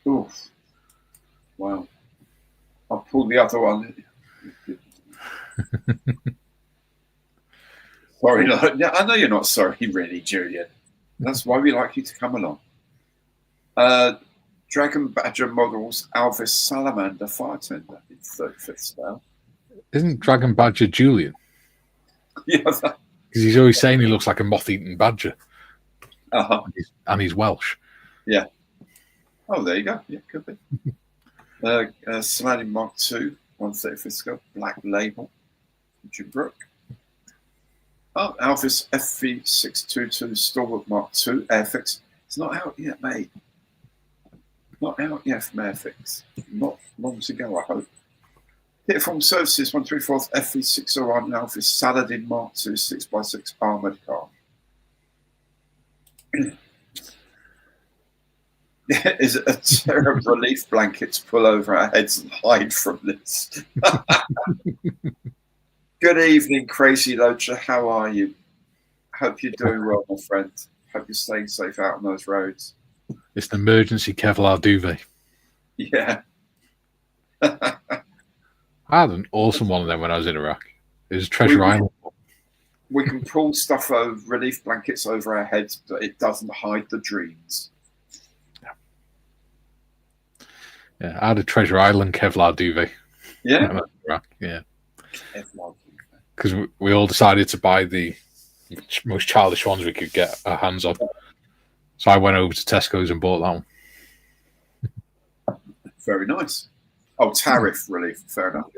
Oof. Wow. I'll pull the other one. Sorry, no, I know you're not sorry, really, Julian. That's why we like you to come along. Dragon Badger Models Alvis Salamander Fire Tender in 35th scale. Isn't Dragon Badger Julian? Yeah. Because he's always saying he looks like a moth-eaten badger. And he's Welsh. Yeah. Oh, there you go. Yeah, could be. Sliding Mark II, 135th scale, Black Label, Jim Brook. Oh, Alvis FV622 Stalwart Mark II Airfix. It's not out yet, mate. Not out yet from Airfix. Not long to go, I hope. Hitform Services 134 FV601 Alvis Saladin Mark II 6x6 armoured car. Is it a terror relief blanket to pull over our heads and hide from this? Good evening, Crazy Loacher. How are you? Hope you're doing well, my friend. Hope you're staying safe out on those roads. It's an emergency Kevlar duvet. Yeah. I had an awesome one of them when I was in Iraq. It was Treasure Island. We can pull stuff over, relief blankets over our heads, but it doesn't hide the dreams. Yeah, I had a Treasure Island Kevlar duvet. Yeah? Yeah. Kevlar. Because we all decided to buy the most childish ones we could get our hands on. So I went over to Tesco's and bought that one. Very nice. Oh, tariff relief. Fair enough.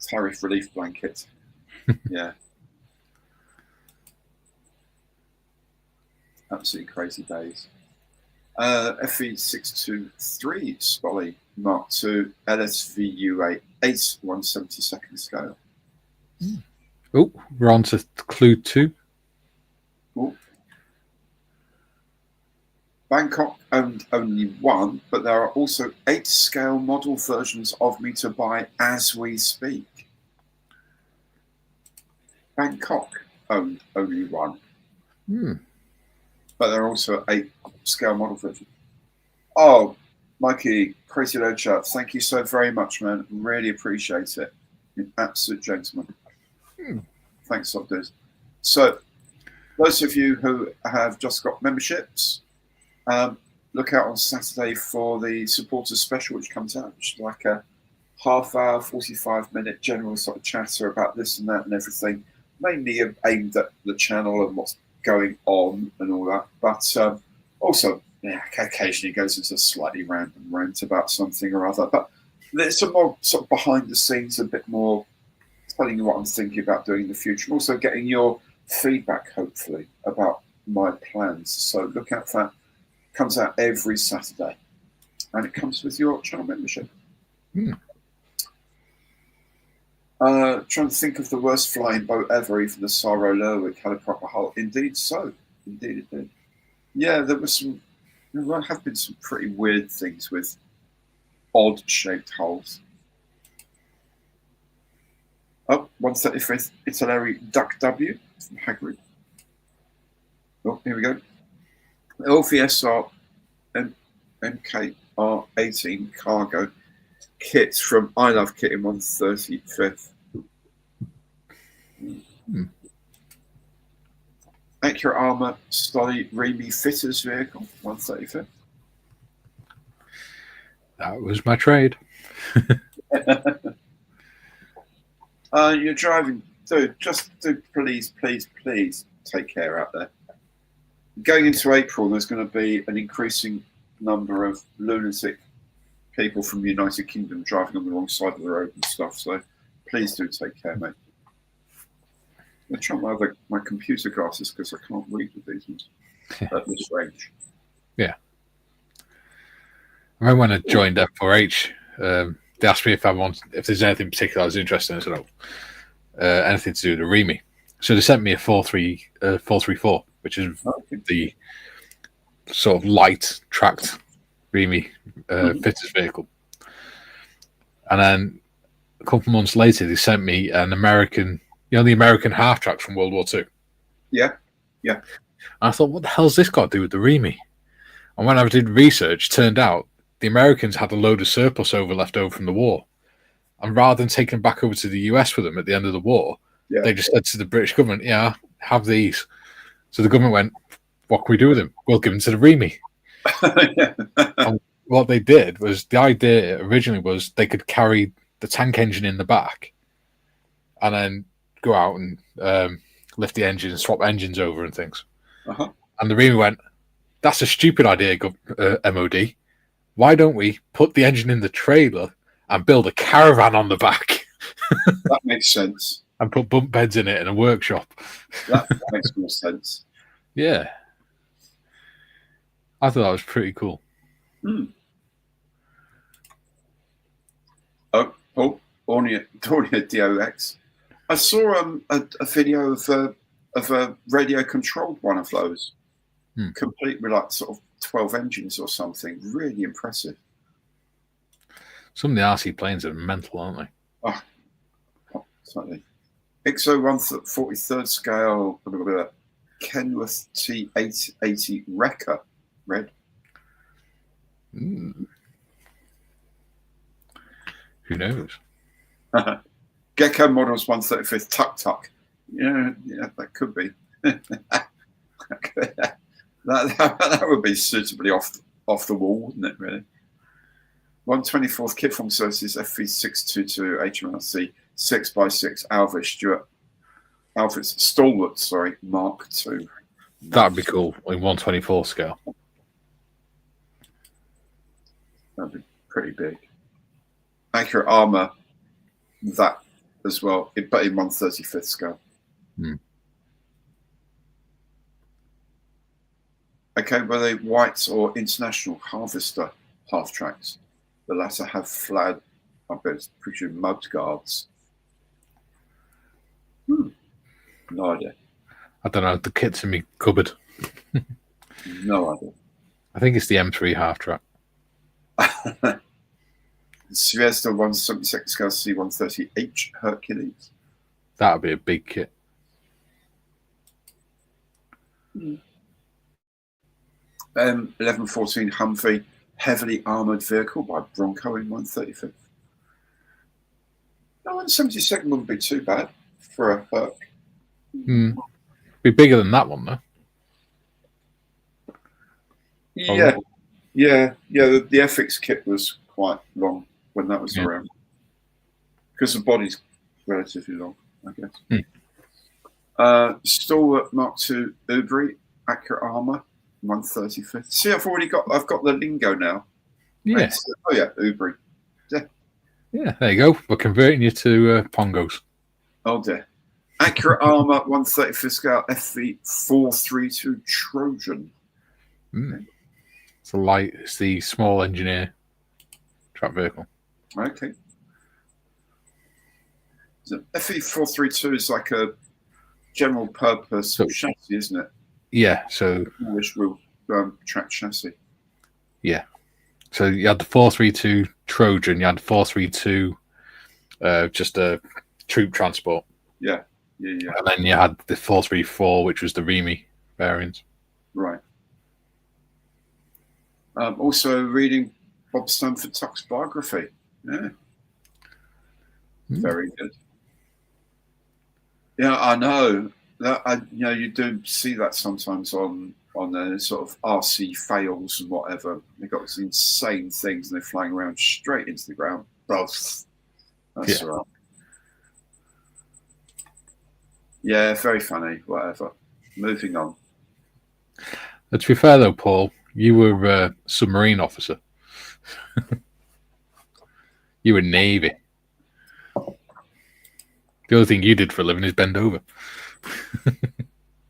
Tariff relief blanket. Yeah. Absolutely crazy days. FE623 Spolly Mark II LSVUA 8 1/72 scale. Oh, we're on to clue 2. Ooh. Bangkok owned only one, but there are also 8 scale model versions of me to buy as we speak. Bangkok owned only one. But there are also 8 scale model versions. Oh, Mikey, Crazy Loacher, thank you so very much, man. Really appreciate it. You're an absolute gentleman. Thanks, Dudes. So, those of you who have just got memberships, look out on Saturday for the supporters special, which comes out, which is like a half-hour, 45-minute general sort of chatter about this and that and everything, mainly aimed at the channel and what's going on and all that, but also occasionally goes into a slightly random rant about something or other, but there's some more sort of behind the scenes, a bit more telling you what I'm thinking about doing in the future, and also getting your feedback, hopefully, about my plans. So look out for that. It comes out every Saturday, and it comes with your channel membership. Trying to think of the worst flying boat ever. Even the Saro Lerwick had a proper hull. Indeed so. Indeed it did. Yeah, there have been some pretty weird things with odd-shaped hulls. Oh, 135th Italeri Duck W from Hagrid. Oh, here we go. LVSR MKR18 cargo kit from I Love Kitting 135th. Accurate Armour Stolly Remy Fitters vehicle 135th. That was my trade. You're driving, dude. Just do please take care out there. Going into April, there's going to be an increasing number of lunatic people from the United Kingdom driving on the wrong side of the road and stuff. So please do take care, mate. I'm trying my computer glasses because I can't read with these ones at this range. Yeah. I remember when I joined F4H, they asked me if there's anything particular I was interested in. I said, anything to do with the Remy. So they sent me a 434, which is the sort of light tracked Remy fitters vehicle. And then a couple of months later, they sent me an American, the American half tracks from World War II. Yeah. And I thought, what the hell's this got to do with the Remy? And when I did research, turned out the Americans had a load of surplus left over from the war. And rather than taking them back over to the US with them at the end of the war, they just said to the British government, yeah, have these. So the government went, what can we do with them? We'll give them to the Remy. And what they did was, the idea originally was they could carry the tank engine in the back and then go out and lift the engine and swap engines over and things. And the Remy went, that's a stupid idea, MOD. Why don't we put the engine in the trailer and build a caravan on the back? That makes sense. and put bunk beds in it in a workshop. That makes more sense. Yeah. I thought that was pretty cool. Oh, Ornia DOX. I saw a video of a radio controlled one of those, complete with like sort of 12 engines or something. Really impressive. Some of the RC planes are mental, aren't they? Oh, certainly. IXO 1/43 scale, Kenworth T880 Wrecker, red. Who knows? Gecko Models 1/35 Tuk Tuk. Yeah, that could be. that would be suitably off the wall, wouldn't it? Really. 1/24 Kit Form Services FV622 HMLC 6x6 Alvis Stalwart, Mark II. That'd be cool in 1/24 scale. That'd be pretty big. Accurate armor, that as well, but in 1/35 scale. Okay, were they white or international harvester half tracks? The latter have flat, I presume, mud guards. No idea. I don't know. The kit's in my cupboard. No idea. I think it's the M3 half track. Sviesta 1/72 scale C130H Hercules. That'd be a big kit. 1114 Humvee heavily armoured vehicle by Bronco in 1/35. No, 1/72 wouldn't be too bad for a Herc. Be bigger than that one, though. Yeah. The FX kit was quite long when that was around, because the body's relatively long, I guess. Stalwart Mark II Ubri accurate armor 1/35. See, I've got the lingo now. Yeah. Oh yeah, Ubri. Yeah, there you go. We're converting you to Pongos. Oh dear. Accurate armor 1/35 scale FV432 Trojan. It's the small engineer track vehicle. Okay. So FV432 is like a general purpose chassis, isn't it? Yeah, so English wheel track chassis. Yeah. So you had the 432 Trojan, you had the 432 just a troop transport. Yeah. And then you had the 434, which was the Remy variant. Right. Also reading Bob Stanford Tuck's biography. Yeah. Very good. Yeah, I know that. You do see that sometimes on the sort of RC fails and whatever. They've got these insane things and they're flying around straight into the ground. Both. That's right. Yeah, very funny. Whatever. Moving on. But to be fair, though, Paul, you were a submarine officer. You were Navy. The other thing you did for a living is bend over.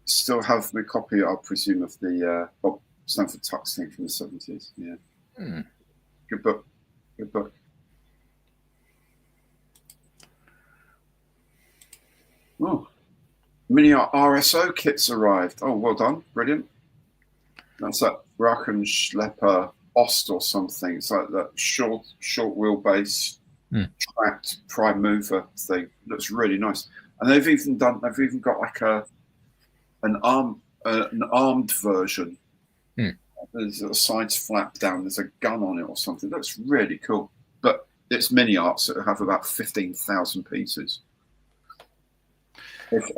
Still have the copy, I presume, of the Bob Stanford Tuck thing from the 70s. Yeah. Good book. Good book. Oh. Mini RSO kits arrived. Oh, well done. Brilliant. That's that Rachenschlepper Ost or something. It's like that short wheelbase tracked prime mover thing. Looks really nice. And they've even got like an armed version. There's a sides flap down. There's a gun on it or something. Looks really cool. But it's mini arts that have about 15,000 pieces.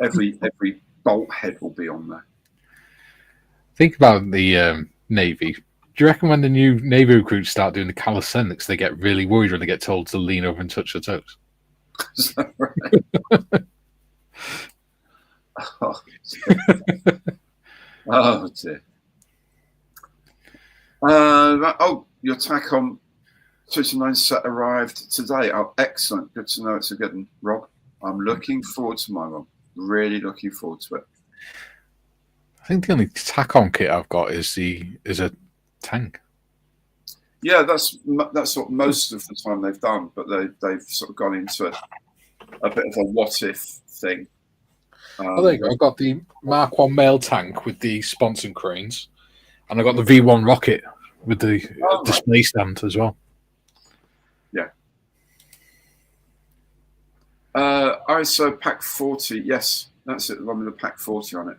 Every bolt head will be on there. Think about the Navy. Do you reckon when the new Navy recruits start doing the calisthenics, they get really worried when they get told to lean over and touch their toes? Is that right? Oh dear. Your TACOM 229 set arrived today. Oh, excellent. Good to know it's a good one, Rob. I'm looking forward to my one. Really looking forward to it. I think the only tack-on kit I've got is a tank. Yeah, that's what most of the time they've done, but they've sort of gone into a bit of a what if thing. Oh, there you go. I've got the Mark 1 mail tank with the sponson cranes, and I've got the V1 rocket with the display stand as well. Yeah. ISO Pack 40. Yes, that's it. The one with the Pack 40 on it.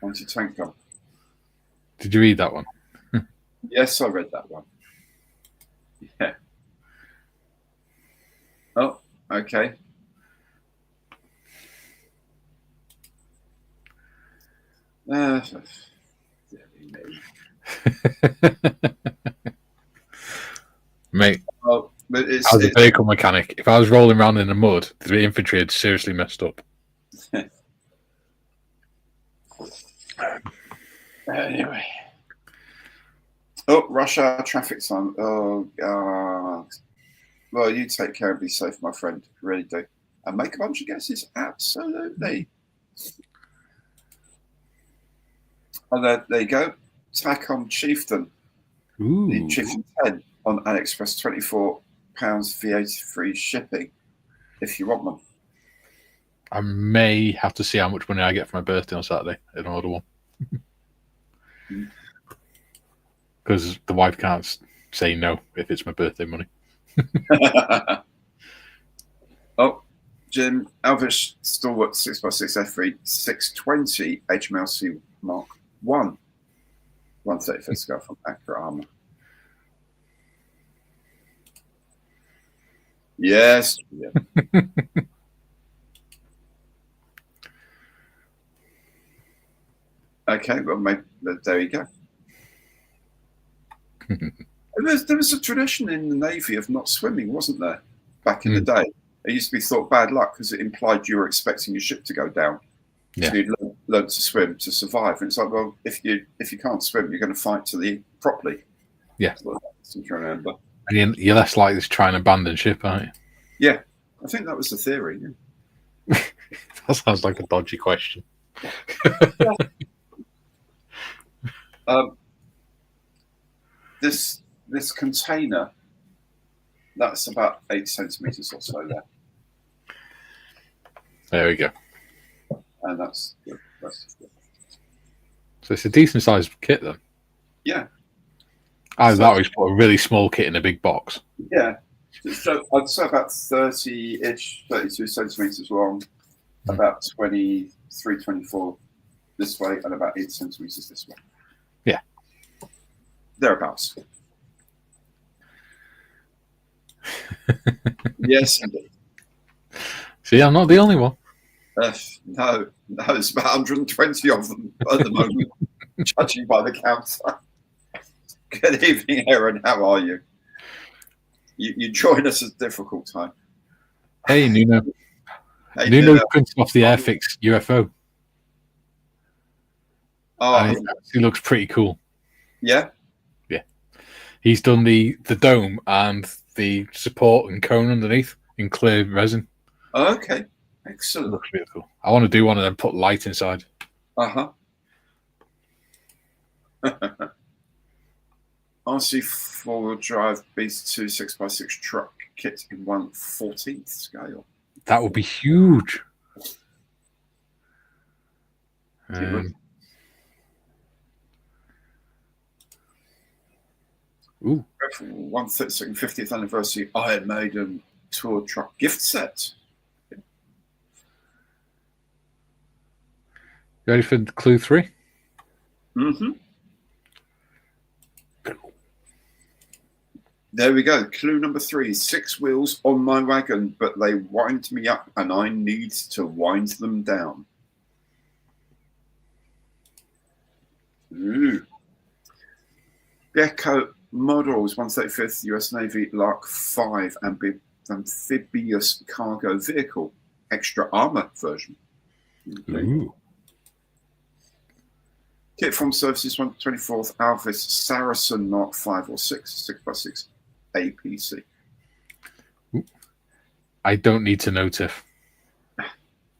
Anti-tank gun. Did you read that one? Yes, I read that one. Yeah. Oh, okay. Mate, oh, but I was a vehicle mechanic. If I was rolling around in the mud, the infantry had seriously messed up. Anyway. Oh, rush hour traffic time. Oh, God. Well, you take care and be safe, my friend. Really do. And make a bunch of guesses. Absolutely. Oh, there you go. Tack on Chieftain. Ooh. The Chieftain 10 on AliExpress, £24 VAT free shipping if you want them. I may have to see how much money I get for my birthday on Saturday and order one. Because the wife can't say no if it's my birthday money. Oh, Jim Elvish Stalwart 6x6 F3 620 HMLC Mark 1. 135th scale from Accurate Armour. Yes. Yeah. Okay, well, there you go. There was a tradition in the Navy of not swimming, wasn't there? Back in the day, it used to be thought bad luck because it implied you were expecting your ship to go down. Yeah. So you'd learn to swim to survive. And it's like, well, if you can't swim, you're going to fight properly. Yeah. Well, I remember. And you're less likely to try and abandon ship, aren't you? Yeah, I think that was the theory. Yeah. That sounds like a dodgy question. This container, that's about 8 centimeters or so there. There we go. And that's good. So it's a decent sized kit then. Yeah. That always put a really small kit in a big box. Yeah. So I'd say about 30-ish, 32 centimeters long, about 23, 24 this way, and about 8 centimeters this way. Yeah. Thereabouts. Yes, indeed. See, I'm not the only one. No, it's about 120 of them at the moment, judging by the counter. Good evening, Aaron. How are you? You join us at a difficult time. Hey, Nuno. Hey, Nuno printed off the Airfix UFO. Oh, and it actually looks pretty cool. Yeah? Yeah. He's done the dome and the support and cone underneath in clear resin. Oh, okay. Excellent. It looks really cool. I want to do one and then put light inside. Uh-huh. RC four-wheel drive Beast 2 6x6 truck kit in 1/14th scale. That would be huge. Ooh. 132nd 50th anniversary Iron Maiden tour truck gift set. You ready for clue 3? Mm-hmm. There we go. Clue number 3. 6 wheels on my wagon, but they wind me up and I need to wind them down. Ooh. Gecko Models 135th US Navy Lark 5 amphibious cargo vehicle. Extra armor version. Okay. Ooh. Kit from Services 124th Alvis Saracen Mark 5 or 6 6x6 APC. Ooh. I don't need to know, Tiff.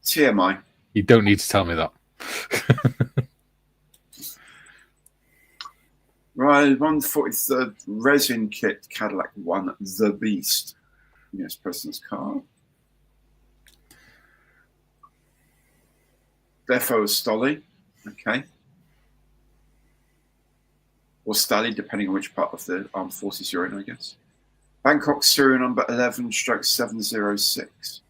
TMI. You don't need to tell me that. Right, 143rd resin kit Cadillac 1, The Beast. Yes, President's car. Defo Stolly. Okay. Or Stally, depending on which part of the armed forces you're in, I guess. Bangkok serial number 11/706.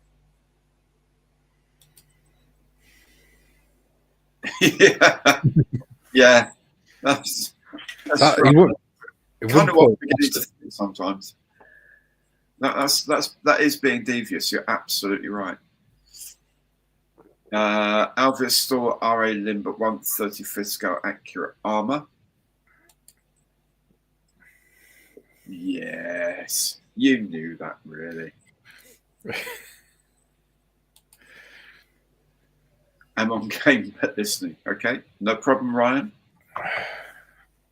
Yeah. Yeah. That's That, right. it Kind of what wouldn't I'm beginning to think sometimes. That is being devious. You're absolutely right. Alvis Store RA Limber 135th scale accurate armor. Yes, you knew that, really. I'm on game but listening. Okay, no problem, Ryan.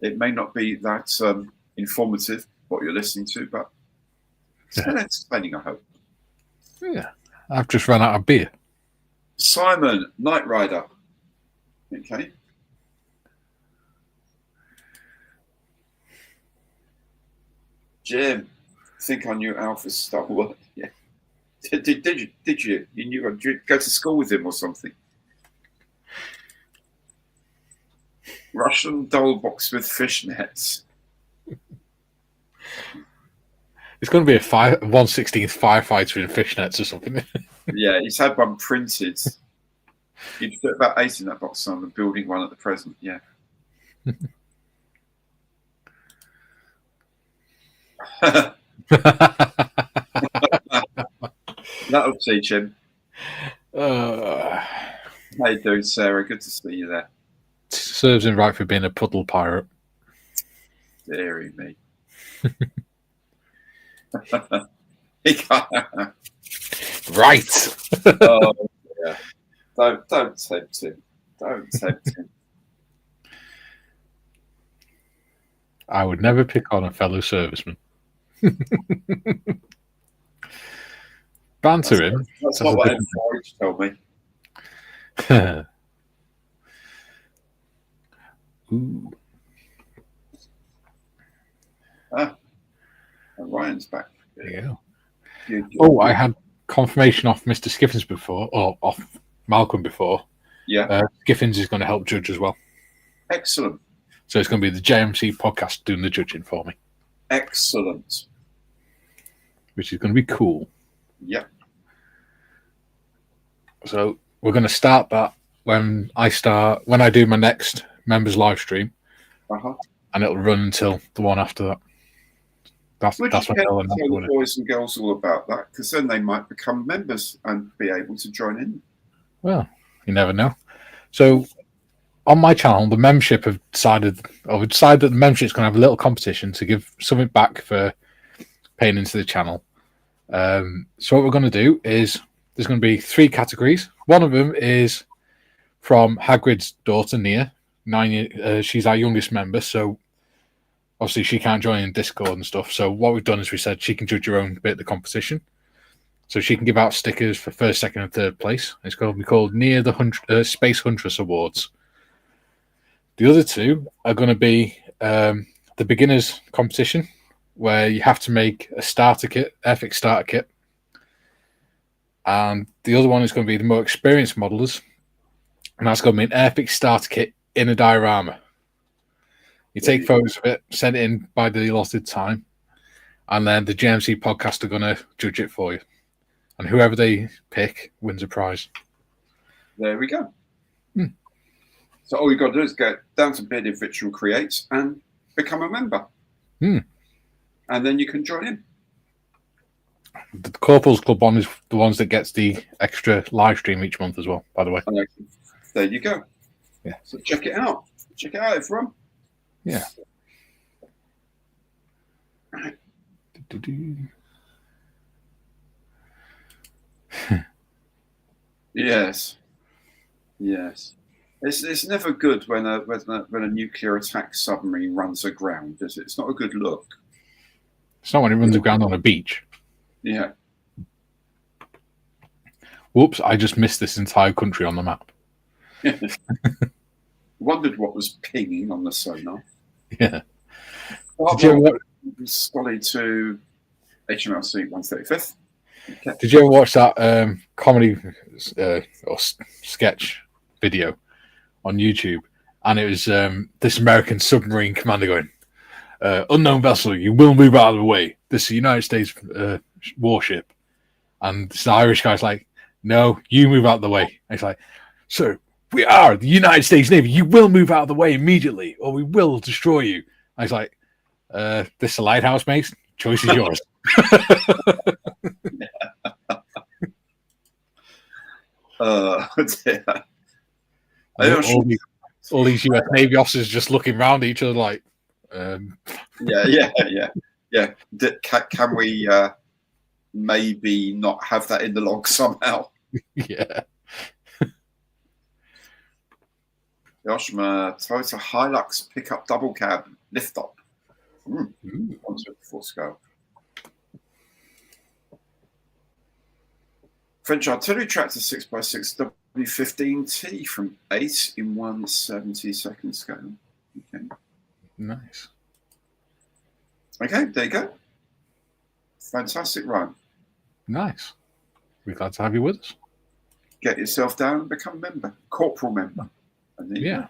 It may not be that informative what you're listening to, but it's still entertaining, I hope. Yeah, I've just run out of beer. Simon, Knight Rider. Okay. Jim, think I knew Alpha's Star Wars. Yeah. Did you? You knew? Did you go to school with him or something? Russian doll box with fishnets. It's going to be a 1/16th firefighter in fishnets or something. Yeah, he's had one printed. He'd put about 8 in that box, so I'm building one at the present. Yeah. That'll teach him. How you doing, Sarah? Good to see you there. Serves him right for being a puddle pirate. Deary me. Right. Oh, yeah. Don't tempt him. Don't tempt him. I would never pick on a fellow serviceman. Banter him. That's not what Ed Forage told me. Ooh. And Ryan's back. There you go. Good. Oh, I had confirmation off Mr. Skiffins before, or off Malcolm before. Yeah. Skiffins is going to help judge as well. Excellent. So it's going to be the JMC podcast doing the judging for me. Excellent. Which is going to be cool. Yep. So we're going to start that when I do my next members live stream. And it'll run until the one after that. That's what tell the boys and girls all about that, because then they might become members and be able to join in. Well, you never know. So on my channel, the membership have decided that the membership is going to have a little competition to give something back for paying into the channel. So what we're going to do is there's going to be 3 categories. One of them is from Hagrid's daughter, Nia. 9 years, she's our youngest member, so obviously she can't join in Discord and stuff. So what we've done is we said she can judge her own bit of the competition. So she can give out stickers for 1st, 2nd, and 3rd place. It's going to be called Nia the Space Huntress Awards. The other 2 are going to be the beginners competition, where you have to make a starter kit, Airfix starter kit. And the other one is going to be the more experienced modelers. And that's going to be an Airfix starter kit in a diorama. You take photos of it, send it in by the allotted time, and then the JMC podcast are going to judge it for you. And whoever they pick wins a prize. There we go. So all you've got to do is go down to Bearded Ritual Creates and become a member. And then you can join in. The Corporals Club one is the ones that gets the extra live stream each month as well, by the way. There you go. Yeah. So check it out. Check it out, everyone. Yeah. Yes. Yes. It's never good when a nuclear attack submarine runs aground, is it? It's not a good look. It's not when it runs aground on a beach. Yeah. Whoops! I just missed this entire country on the map. Wondered what was pinging on the sonar. Yeah. Did you ever watch, Scully to HMLC 135th. Okay. Did you ever watch that comedy or sketch video on YouTube? And it was this American submarine commander going, unknown vessel, you will move out of the way. This is a United States warship. And this Irish guy's like, no, you move out of the way. And he's like, sir, we are the United States Navy. You will move out of the way immediately or we will destroy you. And he's like, this is a lighthouse, mate. Choice is yours. Dear. All these US Navy officers just looking around at each other like, yeah. Can we maybe not have that in the log somehow? Yeah. Yoshima Toyota Hilux pickup double cab lift up. 124 scale. French artillery tractor 6x6 W15T from 8 in 1/72 scale. Okay. Nice. Okay, there you go. Fantastic run. Nice. We're glad to have you with us. Get yourself down and become a member, corporal member. And Yeah.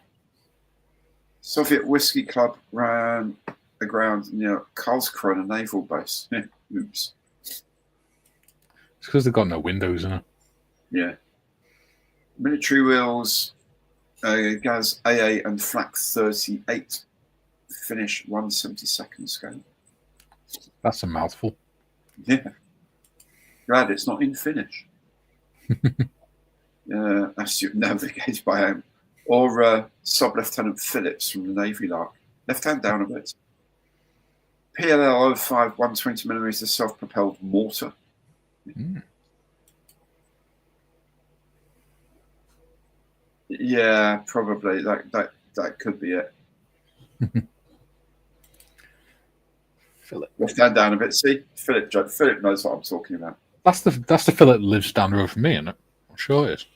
Soviet Whiskey Club ran aground near Karlskrona naval base. Oops. It's because they've got no windows in it. Yeah. Military wheels, Gaz AA and Flak 38. Finish 1/72 scale. That's a mouthful. Yeah. Glad it's not in Finnish. Astute navigated by him. Or Sub-Lieutenant Phillips from the Navy Lark. Left hand down a bit. PLL 05 120mm self-propelled mortar. Yeah, probably. That could be it. Philip. Left hand down a bit. See, Philip knows what I'm talking about. That's the Philip that lives down the road from me, isn't it? I'm sure it is.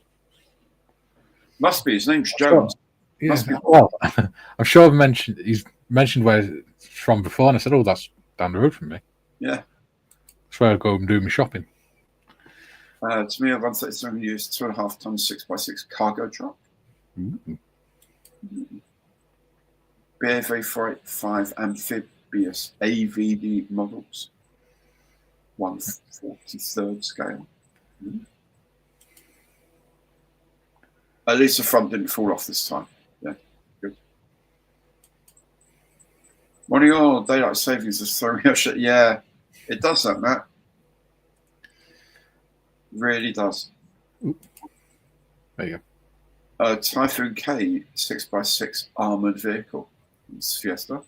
Must be. His name's Jones. Yeah. Must be. Well, I'm sure he's mentioned where it's from before, and I said, "Oh, that's down the road from me." Yeah. That's where I go and do my shopping. To me, a 137 used 2.5 ton 6x6 cargo truck. BAV 485 amphibious AVD models. 1/43 scale. At least the front didn't fall off this time. Yeah, good. One of your daylight savings is throwing your shit. Yeah, it does that, Matt. Really does. There you go. Typhoon K 6x6 armored vehicle. It's Fiesta.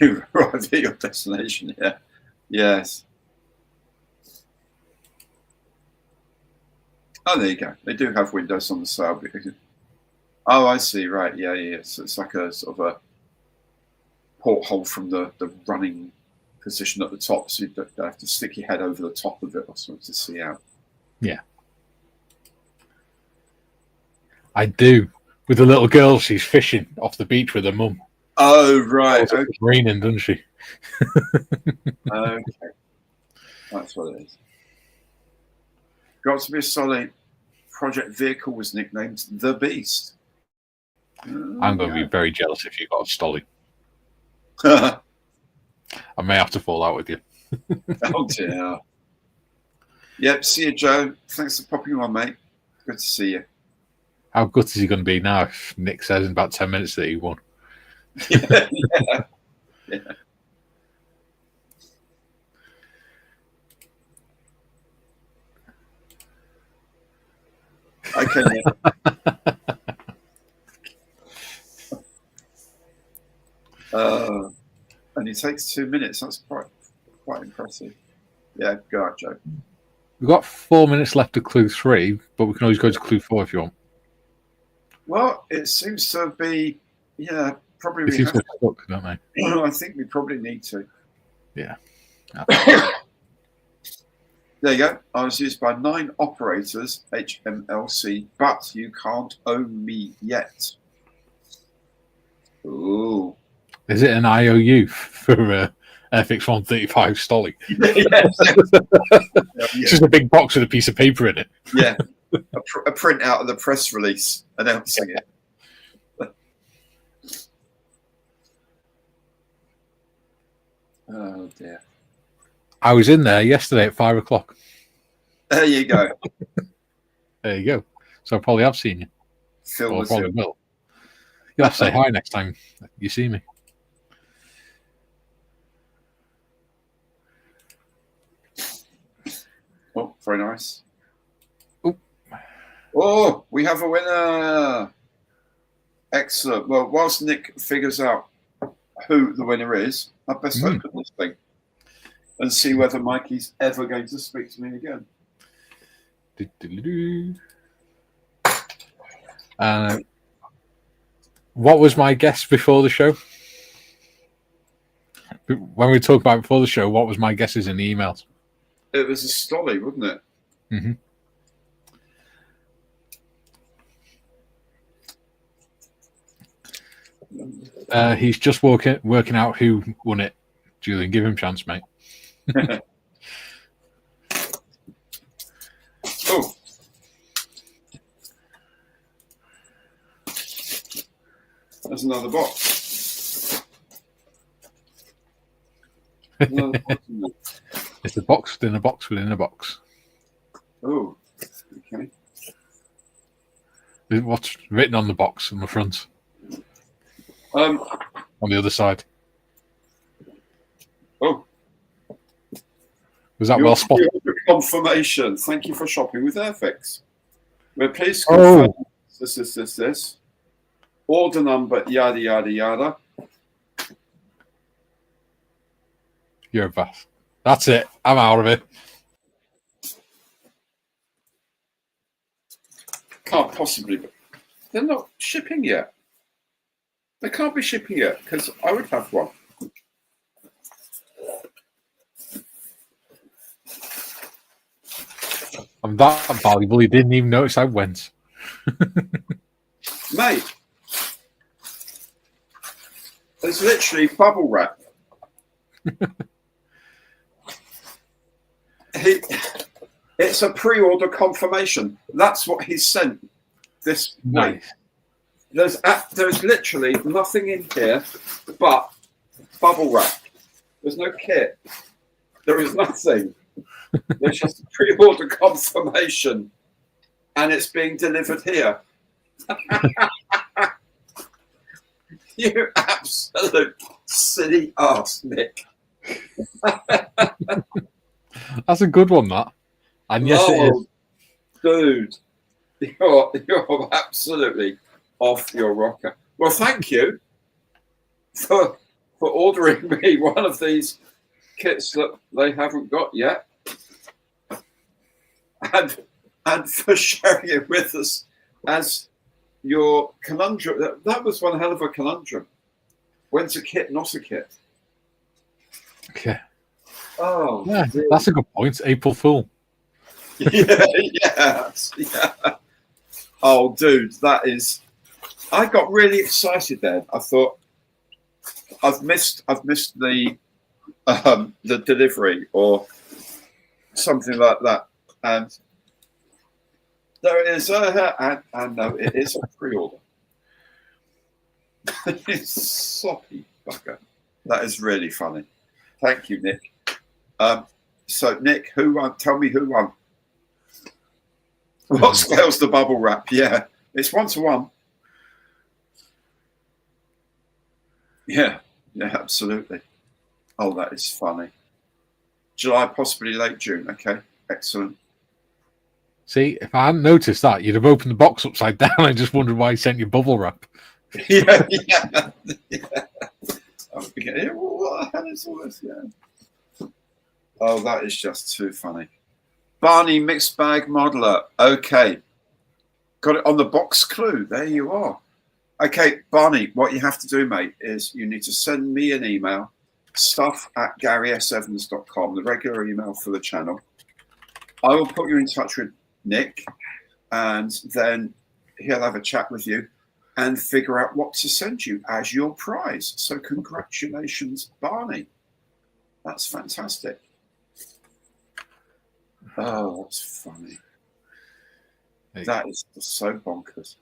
You arrived at your destination. Yeah. Yes. Oh, there you go. They do have windows on the sail. Oh, I see. Right. Yeah. So it's like a sort of a porthole from the running position at the top, so you don't have to stick your head over the top of it or something to see out. Yeah. I do. With the little girl, she's fishing off the beach with her mum. Oh, right. Okay. It's raining, doesn't she? Okay. That's what it is. Got to be a solid project vehicle was nicknamed The Beast. I'm going to be very jealous if you got a Stolly. I may have to fall out with you. Oh, dear. Yep, see you, Joe. Thanks for popping on, mate. Good to see you. How good is he going to be now if Nick says in about 10 minutes that he won? Yeah. Okay, Nick. And it takes 2 minutes. That's quite impressive. Yeah, go out, Joe. We've got 4 minutes left to clue 3, but we can always go to clue 4 if you want. Well, it seems to be, probably we have to. Stuck, don't they? I think we probably need to. Yeah. There you go. I was used by 9 operators, HMLC, but you can't own me yet. Ooh. Is it an IOU for FX 135 Stolly? Yes. It's just a big box with a piece of paper in it. Yeah. A print out of the press release announcing it. Oh dear. I was in there yesterday at 5 o'clock. There you go. There you go. So I probably have seen you. Phil Or was probably in. will. You'll have to say hi next time you see me. Oh, very nice. Ooh. Oh, we have a winner. Excellent. Well, whilst Nick figures out who the winner is, I best open this thing and see whether Mikey's ever going to speak to me again. What was my guess before the show? When we talked about it before the show, what was my guesses in the emails? It was a Stolly, wasn't it? Mm-hmm. He's just working out who won it. Julian, give him a chance, mate. Oh. There's another box. Another box in there. It's a box within a box within a box. Oh, okay. What's written on the box on the front? On the other side. Oh. Was that well spotted? Confirmation. Thank you for shopping with Airfix. We're pleased to confirm this. Order number, yada, yada, yada. You're a bastard. That's it. I'm out of it. Can't possibly be. They're not shipping yet. They can't be shipping yet because I would have one. I'm that valuable. He didn't even notice I went. Mate, it's literally bubble wrap. It's a pre-order confirmation. That's what he's sent this week. There's literally nothing in here but bubble wrap. There's no kit. There is nothing. There's just a pre-order confirmation, and it's being delivered here. You absolute silly ass, Nick. That's a good one, that. And yes, it is. Dude, you're absolutely off your rocker. Well, thank you for ordering me one of these kits that they haven't got yet, and for sharing it with us as your conundrum. That was one hell of a conundrum. When's a kit not a kit? Okay. Oh, yeah, that's a good point. April Fool. yeah. Oh, dude, that is. I got really excited then. I thought I've missed the delivery or something like that, and there it is. And no, it is a pre-order. It's soppy bugger. That is really funny. Thank you, Nick. So, Nick, who won? Tell me who won. What spells the bubble wrap? Yeah, it's 1-to-1. Yeah, absolutely. Oh, that is funny. July, possibly late June. Okay, excellent. See, if I hadn't noticed that, you'd have opened the box upside down. I just wondered why he sent you bubble wrap. Yeah. I'm thinking, what the hell is all this? Yeah. Oh, that is just too funny. Barney Mixed Bag Modeler. Okay. Got it on the box clue. There you are. Okay, Barney, what you have to do, mate, is you need to send me an email, stuff@GarySEvans.com, the regular email for the channel. I will put you in touch with Nick, and then he'll have a chat with you and figure out what to send you as your prize. So congratulations, Barney. That's fantastic. Oh, that's funny. That is so bonkers.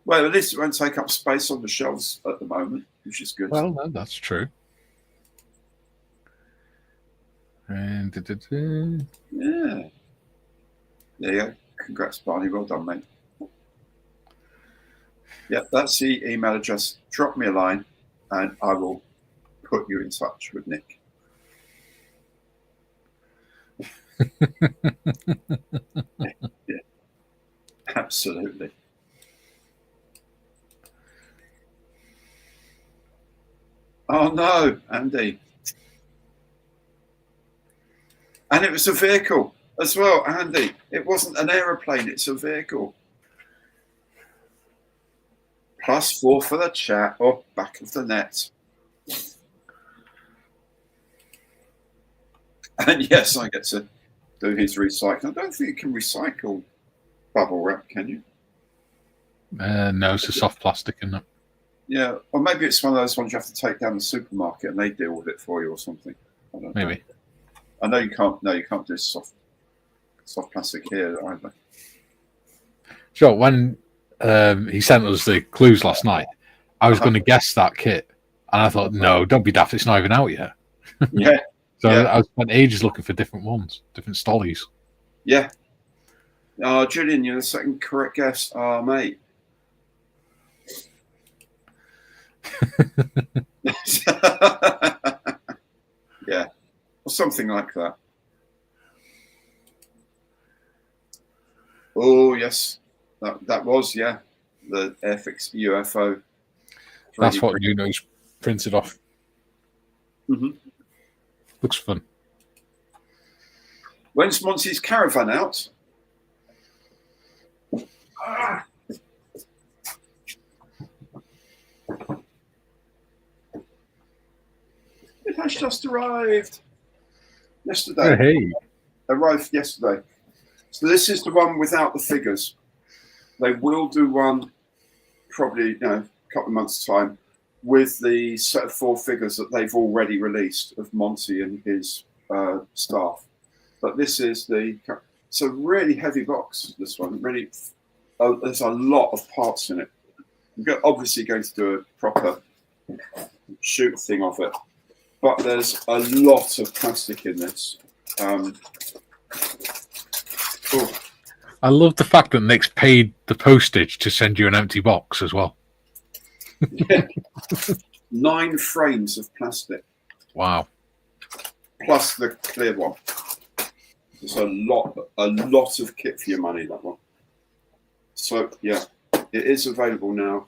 Well, at least it won't take up space on the shelves at the moment, which is good. Well, no, that's true. And yeah. There you go. Congrats, Barney. Well done, mate. Yeah, that's the email address. Drop me a line and I will put you in touch with Nick. Yeah, absolutely. Oh no, Andy. And it was a vehicle as well, Andy. It wasn't an aeroplane, it's a vehicle. +4 for the chat. Oh, back of the net. And yes, I get to do his recycling. I don't think you can recycle bubble wrap, can you? No, it's a soft plastic, isn't it? Yeah, or maybe it's one of those ones you have to take down the supermarket and they deal with it for you or something. I don't know. Maybe. I know you can't. No, you can't do soft plastic here either. So when he sent us the clues last night, I was going to guess that kit, and I thought, no, don't be daft. It's not even out yet. Yeah. So yeah. I spent ages looking for different ones, different stollies. Yeah. Oh, Julian, you're the second correct guess. Oh, mate. Yeah. Or something like that. Oh, yes. That was, yeah. The Airfix UFO. That's what Nuno's printed off. Mm-hmm. Looks fun. When's Monty's caravan out? It has just arrived. Yesterday. Hey. Arrived yesterday. So this is the one without the figures. They will do one probably a couple of months' time with the set of 4 figures that they've already released of Monty and his staff. But this is it's a really heavy box, this one. Really, there's a lot of parts in it. We're obviously going to do a proper shoot thing of it. But there's a lot of plastic in this. I love the fact that Nick's paid the postage to send you an empty box as well. Yeah. 9 frames of plastic. Wow. Plus the clear one. It's a lot of kit for your money, that one. So, yeah, it is available now.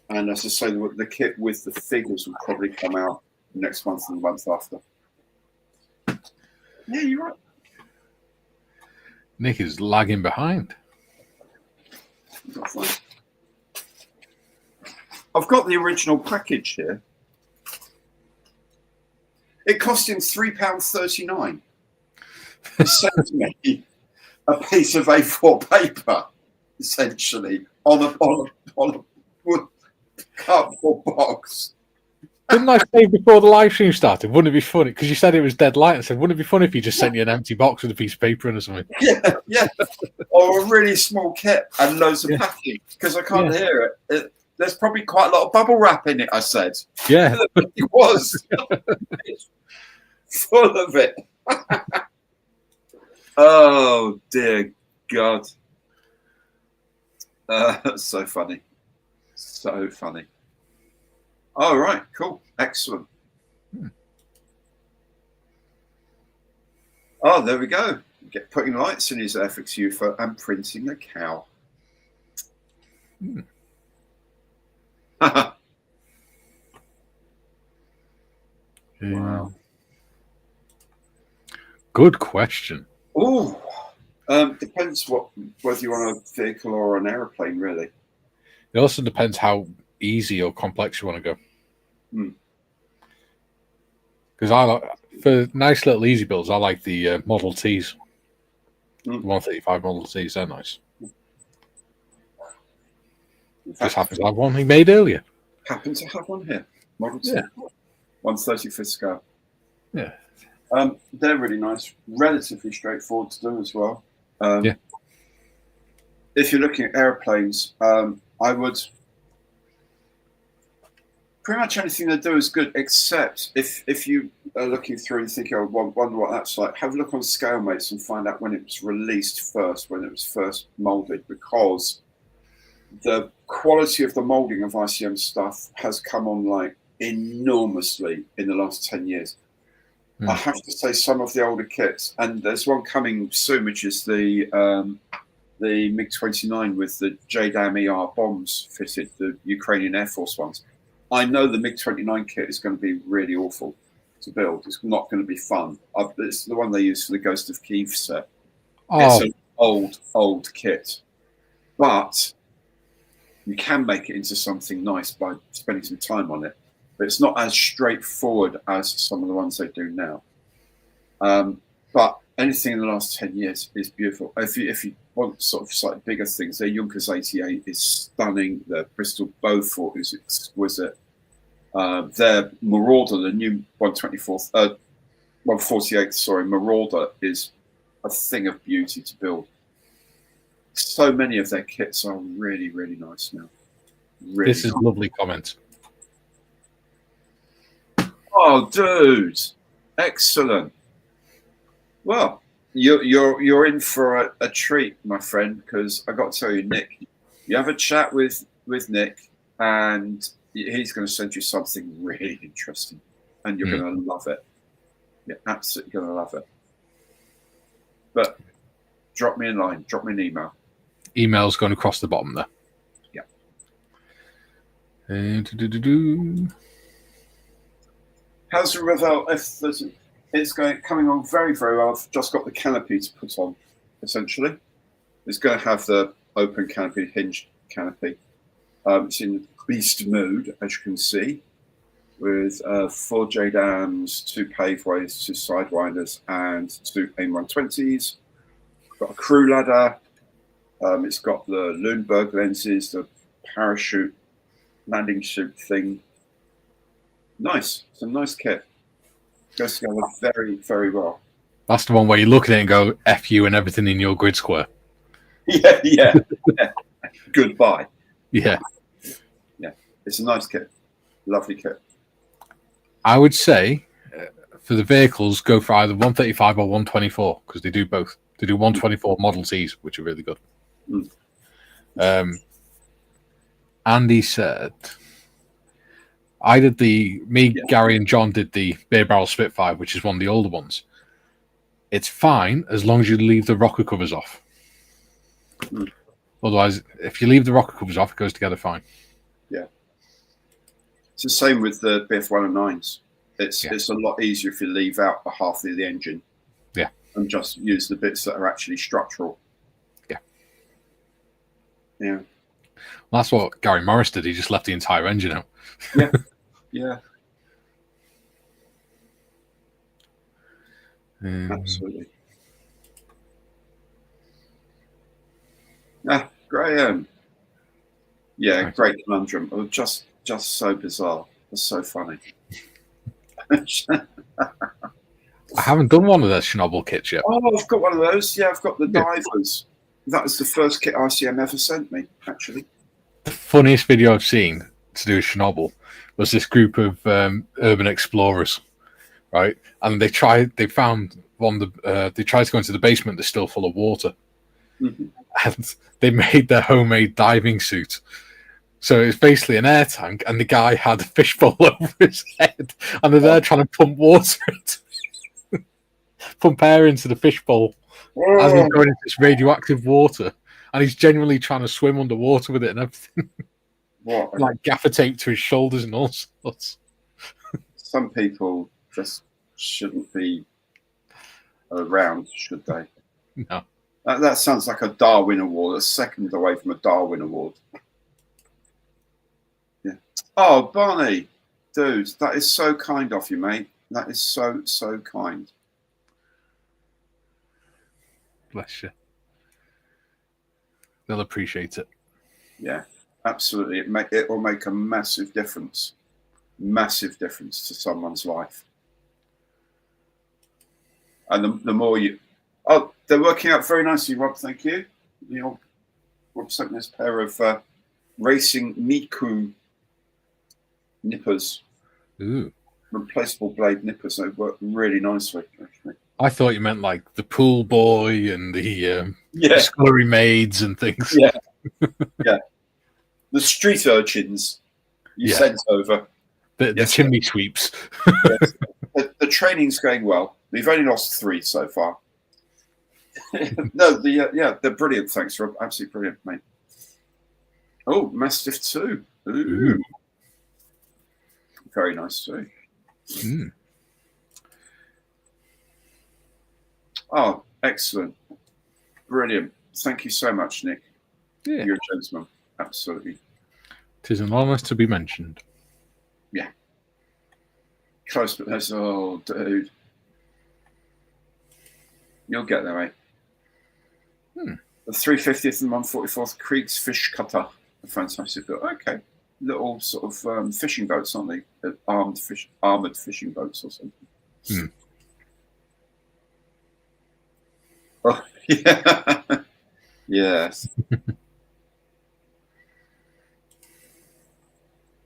And as I say, the kit with the figures will probably come out next month and the month after. Yeah, you're right. Nick is lagging behind. I've got the original package here. It cost him £3.39. He sent me a piece of A4 paper, essentially, on a wood cardboard box. Didn't I say before the live stream started, wouldn't it be funny? Because you said it was dead light. I said, wouldn't it be funny if he just sent you an empty box with a piece of paper in or something? Yeah. Or a really small kit and loads of packing, because I can't hear it. There's probably quite a lot of bubble wrap in it, I said. Yeah. It was. Full of it. Oh, dear God. That's so funny. So funny. All right, cool. Excellent. Oh, there we go. Putting lights in his Airfix UFO and printing a cow. Wow. Good question. Oh, depends whether you want a vehicle or an aeroplane, really. It also depends how easy or complex you want to go. Because for nice little easy builds, I like the Model Ts. The Mm. 135 Model Ts, they're nice. In Just fact, happens to have one he made earlier. happen to have one here. Model T. Yeah. 135th scale. Yeah. They're really nice. Relatively straightforward to do as well. Yeah. If you're looking at airplanes, I would... Pretty much anything they do is good, except if you are looking through and thinking, oh, wonder what that's like, have a look on ScaleMates and find out when it was released first, when it was first molded, because the quality of the molding of ICM stuff has come on like enormously in the last 10 years. I have to say some of the older kits, and there's one coming soon, which is the MiG-29 with the JDAM ER bombs fitted, the Ukrainian Air Force ones. I know the MiG-29 kit is going to be really awful to build. It's not going to be fun. It's the one they use for the Ghost of Kiev set. Oh, It's an old kit. But you can make it into something nice by spending some time on it. But it's not as straightforward as some of the ones they do now. But anything in the last 10 years is beautiful. If you want sort of slightly bigger things, their Junkers 88 is stunning. The Bristol Beaufort is exquisite. Their Marauder, the new 148th, Marauder is a thing of beauty to build. So many of their kits are really, really nice now. Really this is nice. lovely comment. Oh, dude, excellent. Well, you're in for a treat, my friend, because I got to tell you, Nick, you have a chat with Nick, and he's going to send you something really interesting, and you're going to love it. You're absolutely going to love it. But drop me a line, drop me an email. Email's going across the bottom there. Yeah. How's the Revel? It's coming on very, very well. I've just got the canopy to put on, essentially. It's going to have the open canopy, hinged canopy. It's in beast mode, as you can see, with 4 JDAMs, 2 paveways, 2 sidewinders, and 2 AIM-120s. Got a crew ladder. It's got the Lundberg lenses, the parachute landing chute thing. Nice. It's a nice kit. Goes together very, very well. That's the one where you look at it and go, F you and everything in your grid square. Yeah. Goodbye. Yeah. It's a nice kit. Lovely kit. I would say for the vehicles, go for either 135 or 124 because they do both. They do 124 Model Ts, which are really good. Andy said, Gary and John did the Beer Barrel Spitfire, which is one of the older ones. It's fine as long as you leave the rocker covers off. Otherwise, if you leave the rocker covers off, it goes together fine. Yeah. It's the same with the BF-109s. It's a lot easier if you leave out the half of the engine. Yeah. And just use the bits that are actually structural. Yeah. Yeah. Well, that's what Gary Morris did. He just left the entire engine out. Yeah. Yeah. Absolutely. Graham. Yeah, nice. Great conundrum. Oh, just so bizarre. It's so funny. I haven't done one of those Chernobyl kits yet. Oh, I've got one of those. Yeah, I've got the divers. That was the first kit ICM ever sent me, actually. The funniest video I've seen to do with Chernobyl was this group of urban explorers, right? And they tried to go into the basement that's still full of water. Mm-hmm. And they made their homemade diving suit. So it's basically an air tank, and the guy had a fishbowl over his head, and they're there trying to pump water pump air into the fishbowl as he's going into this radioactive water, and he's genuinely trying to swim underwater with it and everything. What? Like gaffer tape to his shoulders and all sorts. Some people just shouldn't be around, should they? No. That sounds like a Darwin Award, a second away from a Darwin Award. Yeah. Oh, Barney, dude, that is so kind of you, mate. That is so, so kind. Bless you. They'll appreciate it. Yeah, absolutely. It will make a massive difference to someone's life. And the more you, they're working out very nicely, Rob. Thank you. Rob sent this pair of Racing Miku nippers. Ooh. Replaceable blade nippers. They work really nicely, actually. I thought you meant like the pool boy and the scullery maids and things. Yeah. Yeah. The street urchins you sent over. The chimney sweeps. Yes. The training's going well. We've only lost 3 so far. No, they're brilliant. Thanks, Rob. Absolutely brilliant, mate. Oh, Mastiff 2. Ooh. Very nice too. Mm. Oh, excellent. Brilliant. Thank you so much, Nick. Yeah. You're a gentleman. Absolutely. 'Tis an honour to be mentioned. Yeah. Close, but there's, oh, dude. You'll get there, mate. The 350th and 144th Krieg's Fish Cutter. A fantastic boat. Okay. Little sort of fishing boats, aren't they? Armoured fishing boats or something. Oh, yeah. Yes.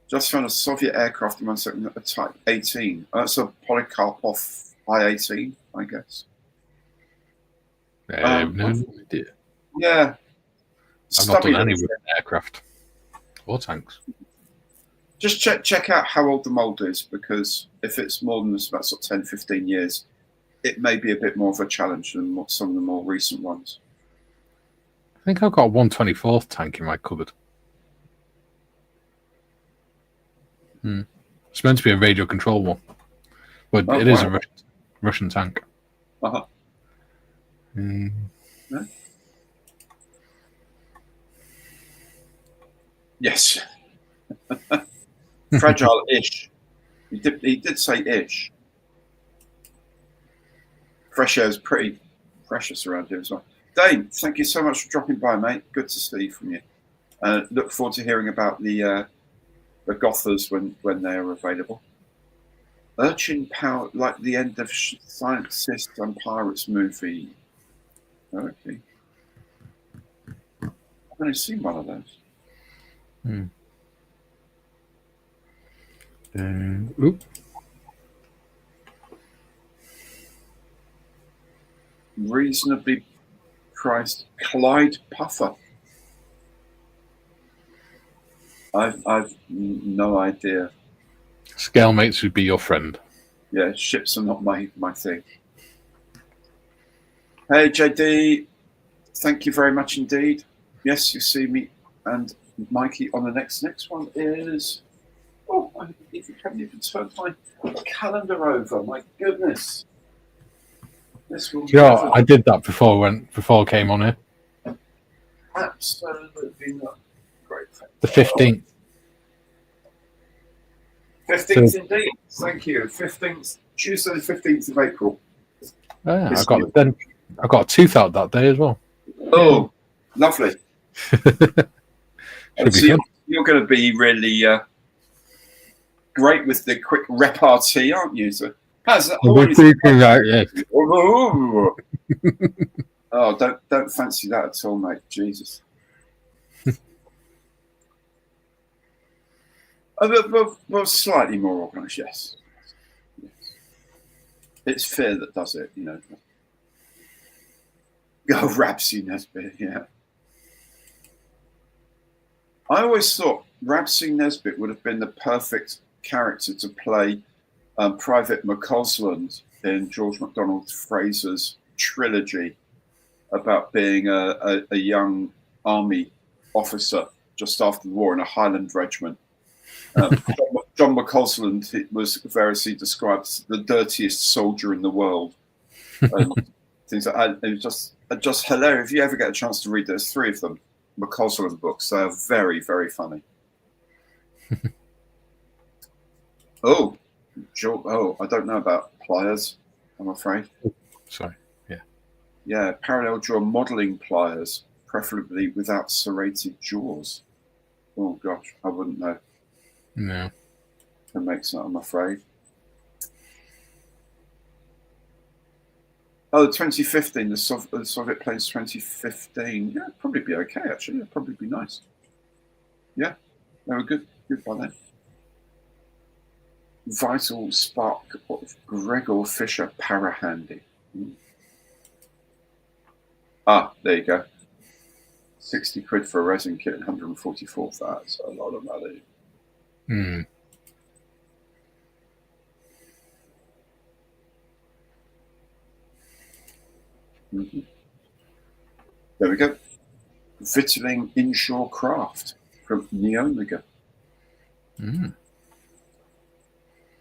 Just found a Soviet aircraft in 1 second, a Type 18. That's a Polikarpov I-18, I guess. I have no idea. Yeah. I've not done any with aircraft or tanks. Just check out how old the mould is, because if it's more than about sort of 10, 15 years, it may be a bit more of a challenge than some of the more recent ones. I think I've got a 124th tank in my cupboard. It's meant to be a radio control one, but it is a Russian tank. Yeah. Yes. Fragile-ish. He did say ish. Fresh air is pretty precious around here as well. Dane, thank you so much for dropping by, mate. Good to see from you. Look forward to hearing about the Gothers when they are available. Urchin Power, like the end of Scientists and Pirates movie. Okay. I've only seen one of those. Reasonably priced Clyde Puffer. I've no idea. Scale mates would be your friend. Yeah, ships are not my thing. Hey JD, thank you very much indeed. Yes, you see me and Mikey on the next one is. Oh, I haven't even turned my calendar over. My goodness. This will I did that before I came on here. Absolutely not. Great. The 15th. 15th indeed. Thank you. 15th, Tuesday the 15th of April. Yeah, I got a tooth out that day as well. Oh, lovely. So you're going to be really great with the quick repartee, aren't you? So, oh, don't fancy that at all, mate. Jesus. Well, slightly more organised, yes. It's fear that does it, you know. Go Rabsy Nesbitt, yeah. I always thought Rabsy Nesbitt would have been the perfect character to play Private McCausland in George MacDonald Fraser's trilogy about being a young army officer just after the war in a Highland regiment. John McCausland was variously described as the dirtiest soldier in the world. And things like that. It was just hilarious. If you ever get a chance to read, there's 3 of them, McCausland books. They are very, very funny. Oh, I don't know about pliers, I'm afraid. Sorry. Yeah, parallel jaw modelling pliers, preferably without serrated jaws. Oh gosh, I wouldn't know. No. Who makes that, I'm afraid. Oh, the 2015, the Soviet planes 2015. Yeah, it'd probably be okay, actually. It'd probably be nice. Yeah, they were good by then. Vital Spark of Gregor Fisher Parahandy. Ah, there you go. 60 quid for a resin kit, 144 for that. That's a lot of money. Hmm. Mm-hmm. There we go. Vittling Inshore Craft from Neomega.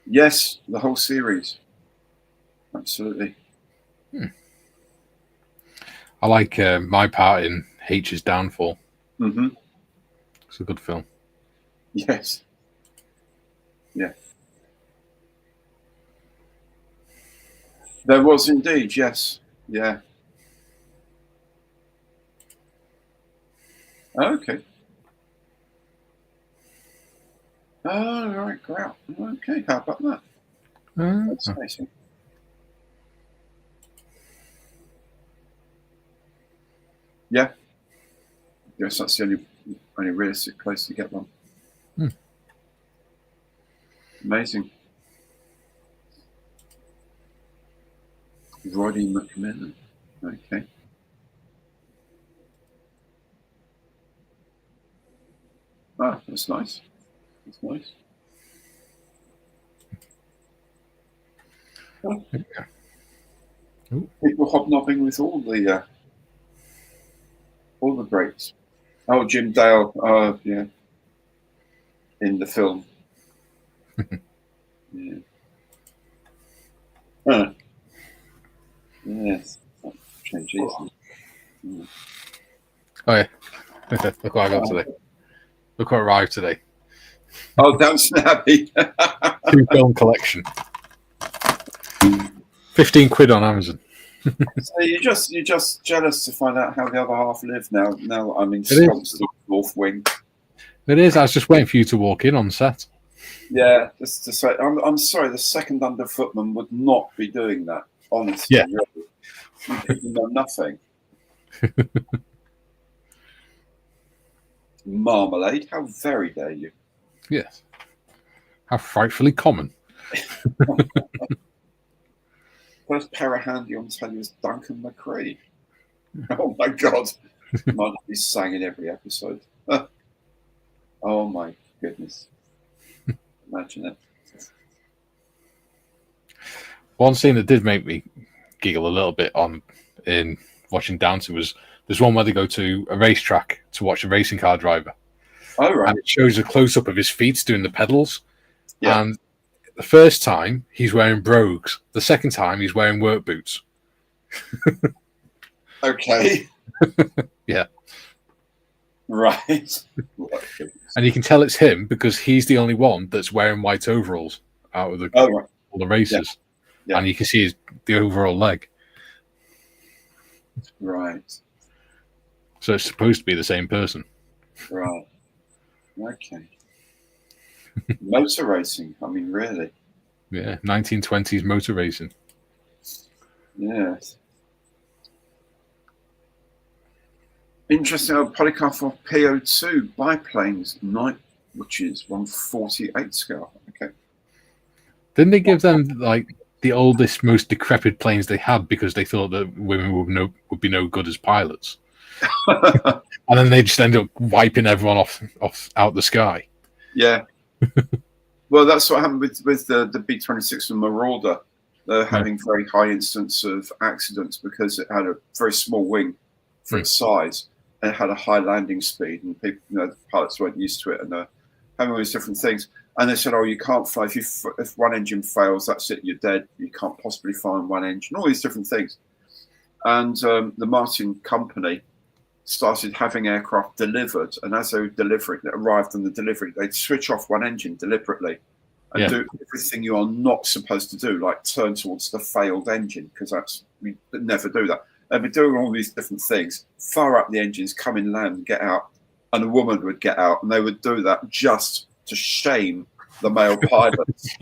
Yes, the whole series. Absolutely. I like my part in H's Downfall. Mm-hmm. It's a good film. Yes. Yeah. There was indeed, yes. Yeah. Okay. Oh, right, grout. Okay, how about that? That's amazing. Yeah. Yes, that's the only realistic place to get one. Amazing. Roddy McMillan. Okay. Oh, that's nice. That's nice. Oh. People hobnobbing with all the greats. Oh, Jim Dale. Oh, yeah. In the film. Yeah. Yes. Change easily. Yeah. Oh yeah. Look what I got today. Look what arrived today. Oh, Downton Abbey. 2 film collection. 15 quid on Amazon. So you're just jealous to find out how the other half live now. Now I'm ensconced in the North Wing. It is. I was just waiting for you to walk in on set. Yeah, just to say, I'm sorry. The second underfootman would not be doing that. Honestly, Yeah. Really. You know nothing. Marmalade. How very dare you? Yes. How frightfully common. First Parahandy on telly was Duncan McCree. Oh my God. Might be sang in every episode. Oh my goodness. Imagine it. One scene that did make me giggle a little bit in watching Downton was there's one where they go to a racetrack to watch a racing car driver. Oh, right. And it shows a close-up of his feet doing the pedals. Yeah. And the first time, he's wearing brogues. The second time, he's wearing work boots. Okay. Yeah. Right. And you can tell it's him because he's the only one that's wearing white overalls out of all the races. Yeah. And you can see the overall leg. Right. So it's supposed to be the same person. Right. Okay. Motor racing. I mean, really. Yeah. 1920s motor racing. Yes. Interesting. Polycarp PO2 biplanes night, which is 148 scale. Okay. Didn't they give them like the oldest, most decrepit planes they had because they thought that women would be no good as pilots? And then they just end up wiping everyone off out the sky. Yeah. Well, that's what happened with the B-26 and Marauder. They're having very high instance of accidents because it had a very small wing for its size and it had a high landing speed, and people, the pilots weren't used to it, and they're having all these different things. And they said, "Oh, you can't fly if one engine fails. That's it. You're dead. You can't possibly fly on one engine." All these different things. And the Martin company started having aircraft delivered, and as they were delivering, it arrived on the delivery, they'd switch off one engine deliberately and do everything you are not supposed to do, like turn towards the failed engine, because we never do that. They'd be doing all these different things, fire up the engines, come in, land, get out, and a woman would get out, and they would do that just to shame the male pilots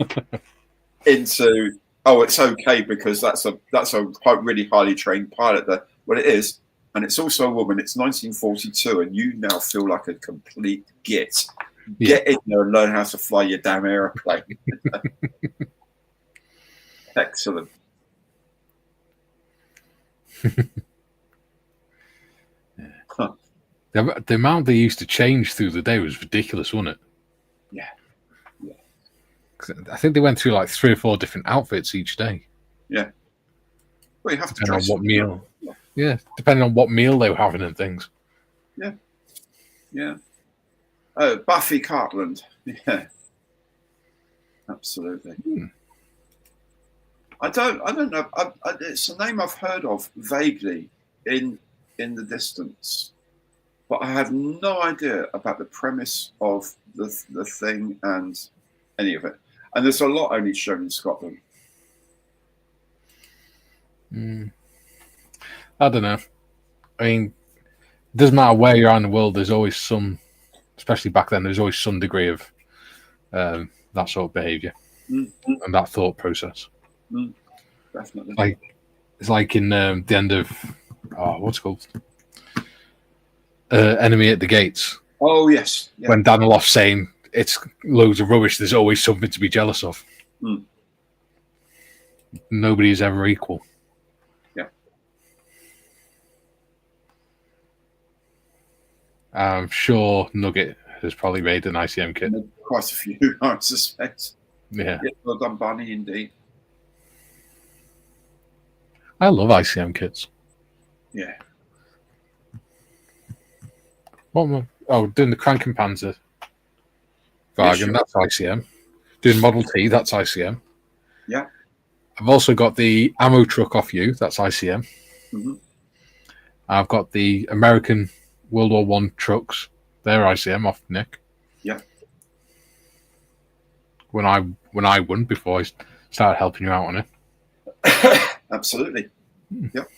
into, oh, it's okay because that's a really highly trained pilot there. Well, it is, and it's also a woman. It's 1942, and you now feel like a complete git. Get in there and learn how to fly your damn aeroplane. Excellent. Huh. The amount they used to change through the day was ridiculous, wasn't it? Yeah. I think they went through like 3 or 4 different outfits each day. Yeah. Well, you have to dress on what meal. Yeah, depending on what meal they were having and things. Yeah. Yeah. Oh, Buffy Cartland. Yeah. Absolutely. I don't know. It's a name I've heard of vaguely in the distance, but I have no idea about the premise of the thing and any of it. And there's a lot only shown in Scotland. I don't know. I mean, it doesn't matter where you are in the world. There's always some, especially back then, there's always some degree of that sort of behaviour and that thought process. Definitely. It's like in the end of what's it called? Enemy at the Gates. Oh yes. Yeah. When Daniloff's saying it's loads of rubbish, there's always something to be jealous of. Nobody is ever equal. Yeah. I'm sure Nugget has probably made an ICM kit. Quite a few, I suspect. Yeah. Well done, Bunny, indeed. I love ICM kits. Yeah. What am I? Doing the Krankenpanzer Wagen, that's ICM. Doing Model T, that's ICM. Yeah. I've also got the ammo truck off you, that's ICM. I've got the American World War One trucks, they're ICM off Nick. Yeah. When I won before I started helping you out on it. Absolutely. Yep.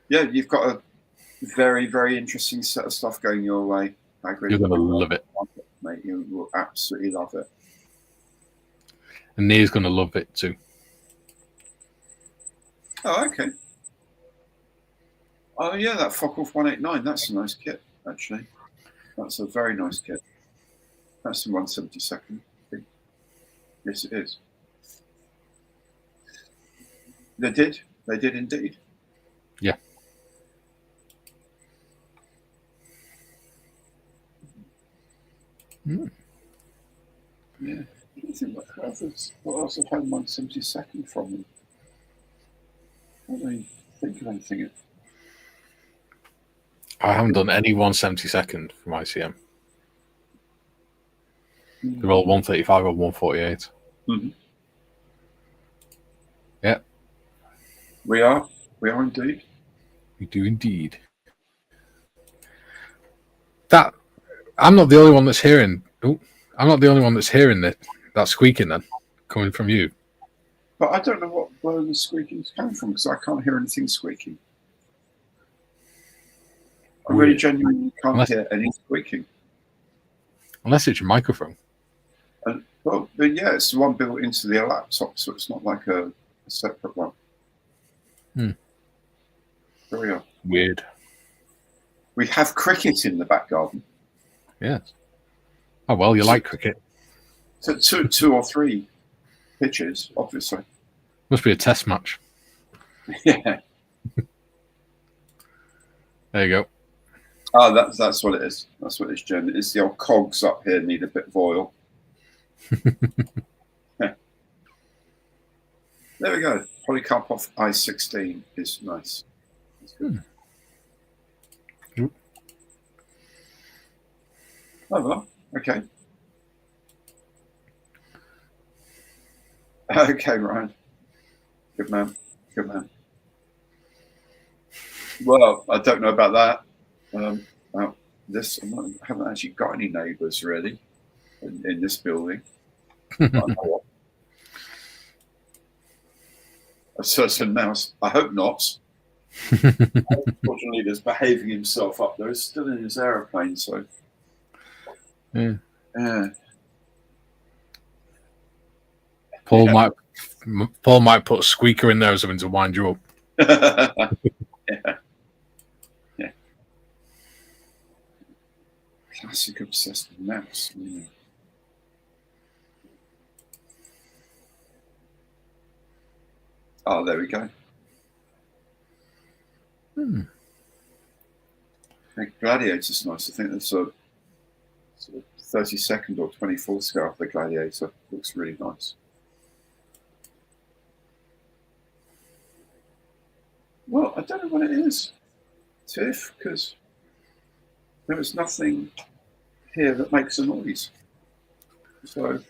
Yeah, you've got a very, very interesting set of stuff going your way. I agree. You're going to love it. Mate, you will absolutely love it. And Neil's going to love it too. Oh, okay. Oh, yeah, that Focke-Wulf 189. That's a nice kit, actually. That's a very nice kit. That's the 172nd. I think. Yes, it is. They did. They did indeed. Yeah. Yeah. What else have had 172nd from them? I don't really think of anything. I haven't done any 172nd from ICM. They're all 135 or 148. Yeah. We are indeed. We do indeed. That I'm not the only one that's hearing. I'm not the only one that's hearing that squeaking then coming from you. But I don't know where the squeaking's coming from because I can't hear anything squeaking. I really genuinely can't hear any squeaking. Unless it's your microphone. But yeah, it's the one built into the laptop, so it's not like a separate one. There we are. Weird. We have cricket in the back garden. Yes. Oh well, you like cricket. So two or three pitches, obviously. Must be a test match. Yeah. There you go. Oh, that's what it is. That's what it's, Jen. It's the old cogs up here need a bit of oil. Yeah. There we go. Polycarpov I-16 is nice. That's good. Oh, well, okay. Okay, Ryan. Good man. Good man. Well, I don't know about that. I haven't actually got any neighbours really in this building. I know what. A certain mouse. I hope not. Unfortunately, there's behaving himself up there. He's still in his aeroplane, so. Yeah. Yeah. Paul might put a squeaker in there or something to wind you up. Yeah. Yeah. Classic obsessed with mouse. Yeah. Oh, there we go. I think Gladiator's nice. I think that's a sort of 32nd or 24th scale of the Gladiator. Looks really nice. Well, I don't know what it is, Tiff, because there is nothing here that makes a noise. So.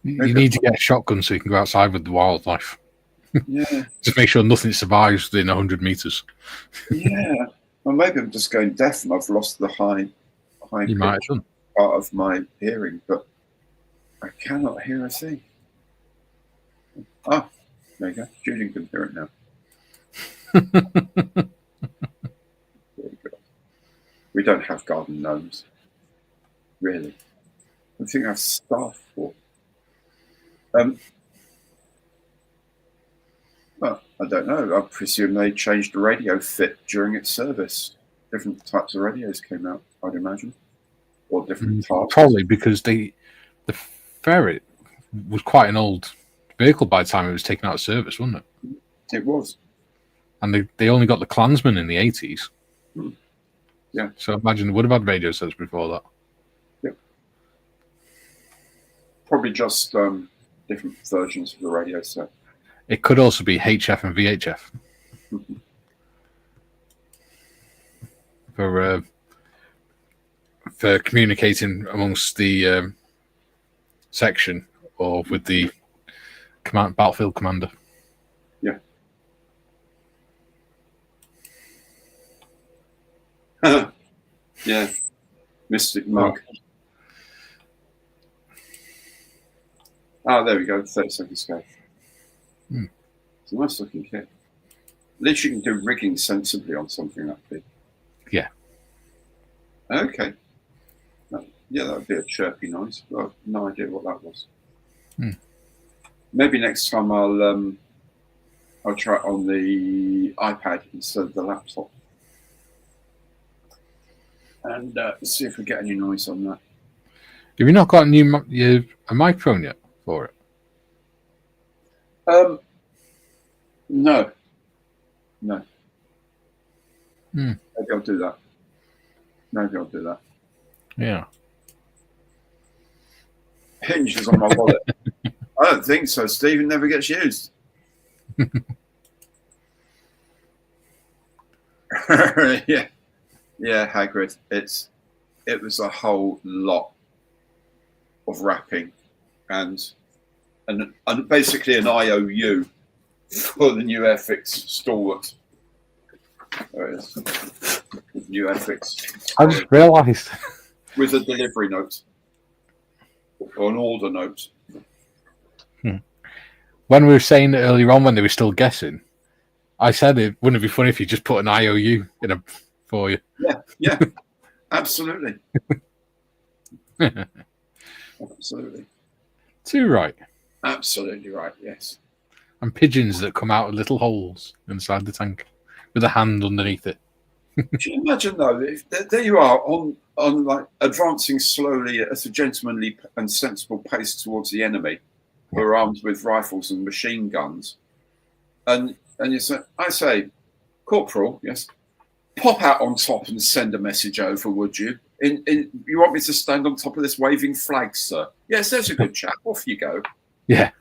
You need to get a shotgun so you can go outside with the wildlife. Yeah. Just make sure nothing survives within 100 meters. Yeah. Well, maybe I'm just going deaf and I've lost the high You might have done. part of my hearing, but I cannot hear a thing. Ah, there you go. Julian can hear it now. There you go. We don't have garden gnomes, really. I think I have staff for. Well, I don't know. I presume they changed the radio fit during its service. Different types of radios came out, I'd imagine, or different types. Probably because the Ferret was quite an old vehicle by the time it was taken out of service, wasn't it? It was. And they only got the Klansman in the 80s. Yeah. So I imagine they would have had radio sets before that. Yep. Probably just different versions of the radio set. It could also be HF and VHF. For communicating amongst the section or with the battlefield commander. Yeah. Yeah. Mystic Mug. Oh, there we go. 30-second scale. It's a nice looking kit. At least you can do rigging sensibly on something that big. Yeah. Okay. Yeah, that would be a chirpy noise. But I have no idea what that was. Maybe next time I'll try it on the iPad instead of the laptop, and see if we get any noise on that. Have you not got a microphone yet for it? No. Maybe I'll do that. Yeah. Hinges on my wallet. I don't think so, Steve. It never gets used. Yeah, Hagrid. It was a whole lot of wrapping and basically an IOU for the new FX stalwart. There it is. New FX. I just realised. With a delivery note. Or an order note. When we were saying it earlier on when they were still guessing, I said it wouldn't it be funny if you just put an IOU in for you. Yeah. Absolutely. Absolutely. Too right. Absolutely right, yes. And pigeons that come out of little holes inside the tank with a hand underneath it. Can you imagine though, if there you are on like advancing slowly at a gentlemanly and sensible pace towards the enemy, who are armed with rifles and machine guns, and you say, I say, Corporal, yes, pop out on top and send a message over, would you? You want me to stand on top of this waving flag, sir? Yes, there's a good chap. Off you go. Yeah.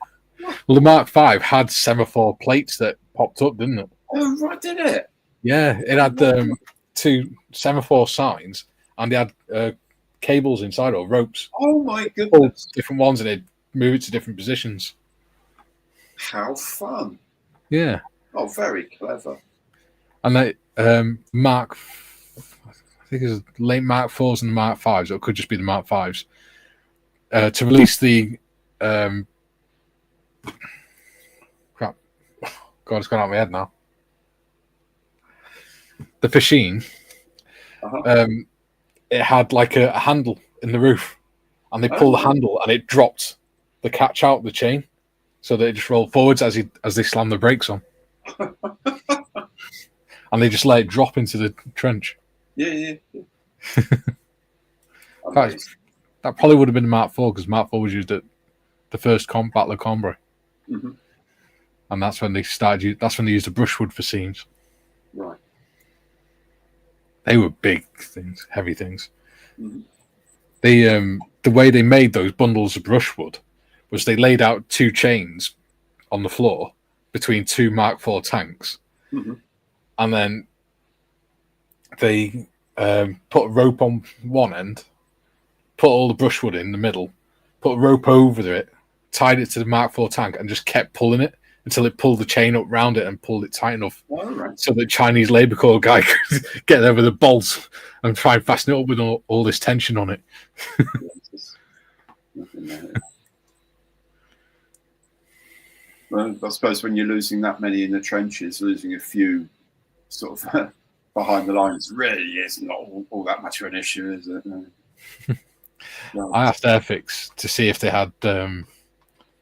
Well, the Mark V had semaphore plates that popped up, didn't it? Oh, right, did it? Yeah, it had 2 semaphore signs, and they had cables inside or ropes. Oh my goodness! Different ones, and they'd move it to different positions. How fun! Yeah. Oh, very clever. And they Mark I think it's late Mark 4s and the Mark 5s, or it could just be the Mark 5s, to release the crap. God, it's gone out of my head now. The machine, it had like a handle in the roof, and they pulled the handle and it dropped the catch out of the chain, so that it just rolled forwards as they slammed the brakes on. And they just let it drop into the trench. Yeah. That probably would have been the Mark 4, because Mark 4 was used at the first Battle of Cambrai. Mm-hmm. And that's when they started. That's when they used the brushwood for seams. Right. They were big things, heavy things. Mm-hmm. The way they made those bundles of brushwood was they laid out 2 chains on the floor between 2 Mark 4 tanks, and then they put a rope on one end, put all the brushwood in the middle, put a rope over it, tied it to the Mark 4 tank, and just kept pulling it until it pulled the chain up round it and pulled it tight enough so the Chinese Labour Corps guy could get there with a bolt and try and fasten it up with all this tension on it. Well, I suppose when you're losing that many in the trenches, losing a few sort of behind the lines really is not all that much of an issue, is it? No. I asked Airfix to see if they had the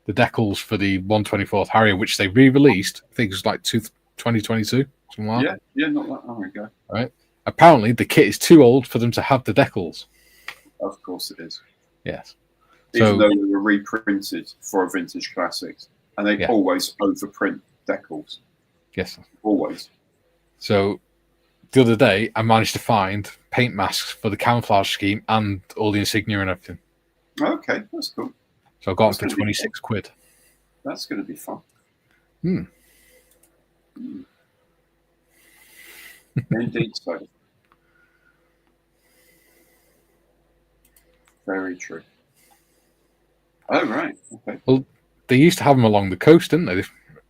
decals for the 124th Harrier, which they re-released. I think it was like 2022, something like that. Yeah, not that long ago. Right. Apparently, the kit is too old for them to have the decals. Of course it is. Yes. Even though they were reprinted for Vintage Classics, and they always overprint decals. Yes. Always. So the other day, I managed to find paint masks for the camouflage scheme and all the insignia and everything. Okay, that's cool. So I got them for 26 quid. That's going to be fun. Indeed so. Very true. Oh, right. Okay. Well, they used to have them along the coast, didn't they?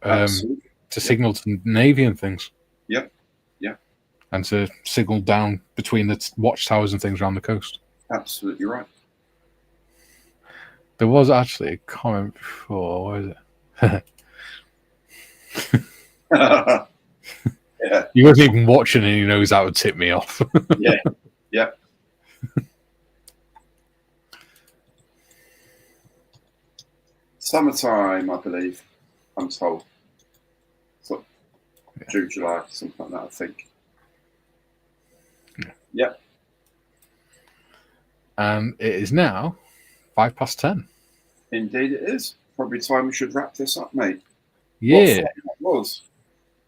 To signal to the Navy and things. Yep. And to signal down between the watchtowers and things around the coast. Absolutely right. There was actually a comment before, what is it? Yeah. You wasn't even watching and he knows that would tip me off. Yeah. Summertime, I believe, I'm told. So, June, July, something like that, I think. Yep. And it is now 10:05. Indeed it is. Probably time we should wrap this up, mate. Yeah.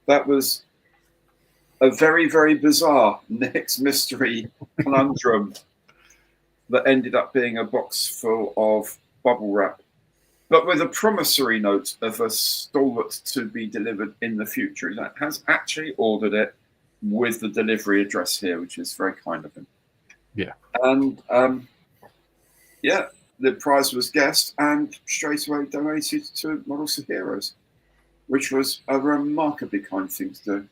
That was a very, very bizarre next mystery conundrum that ended up being a box full of bubble wrap, but with a promissory note of a stalwart to be delivered in the future. That has actually ordered it with the delivery address here, which is very kind of him. Yeah. And the prize was guessed and straight away donated to Models of Heroes, which was a remarkably kind thing to do.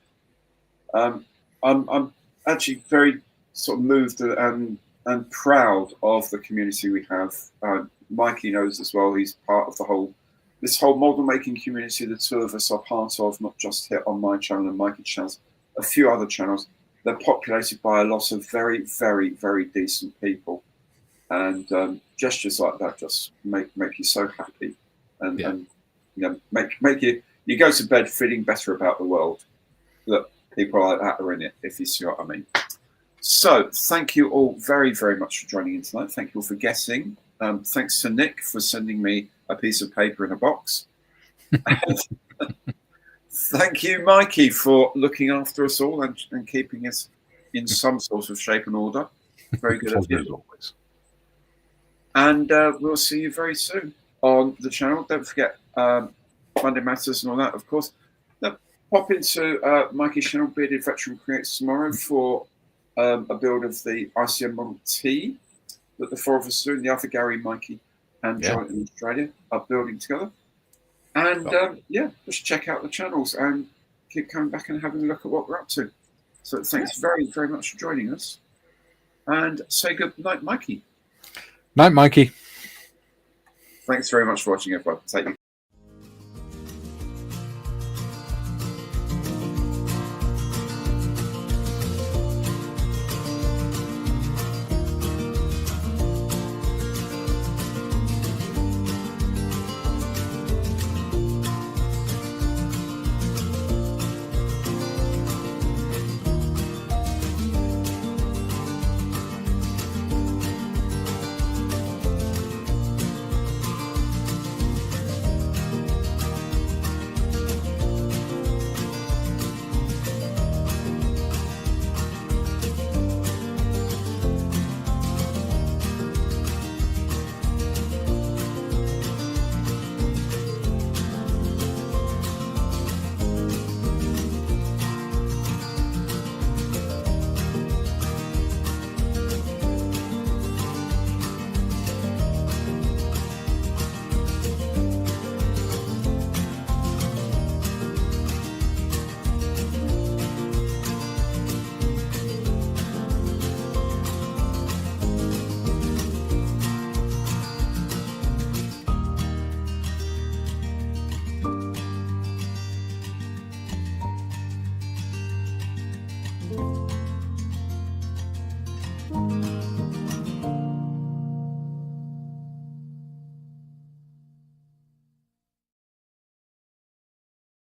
I'm actually very sort of moved and proud of the community we have. Mikey knows as well. He's part of this whole model making community. The two of us are part of, not just here on my channel and Mikey's channels, a few other channels. They're populated by a lot of very, very, very decent people, and gestures like that just make you so happy, and make you go to bed feeling better about the world that people like that are in it, if you see what I mean. So thank you all very, very much for joining in tonight. Thank you all for guessing. Thanks to Nick for sending me a piece of paper in a box. Thank you, Mikey, for looking after us all and keeping us in some sort of shape and order. Very good of you. And we'll see you very soon on the channel. Don't forget Monday Matters and all that, of course. Now, pop into Mikey's channel, Bearded Veteran Creates, tomorrow for a build of the ICM Model T that the four of us are doing. The other Gary, Mikey, and John in Australia are building together. And just check out the channels and keep coming back and having a look at what we're up to. So thanks very, very much for joining us. and say good night, Mikey. Night, Mikey. Thanks very much for watching, everyone. Take care.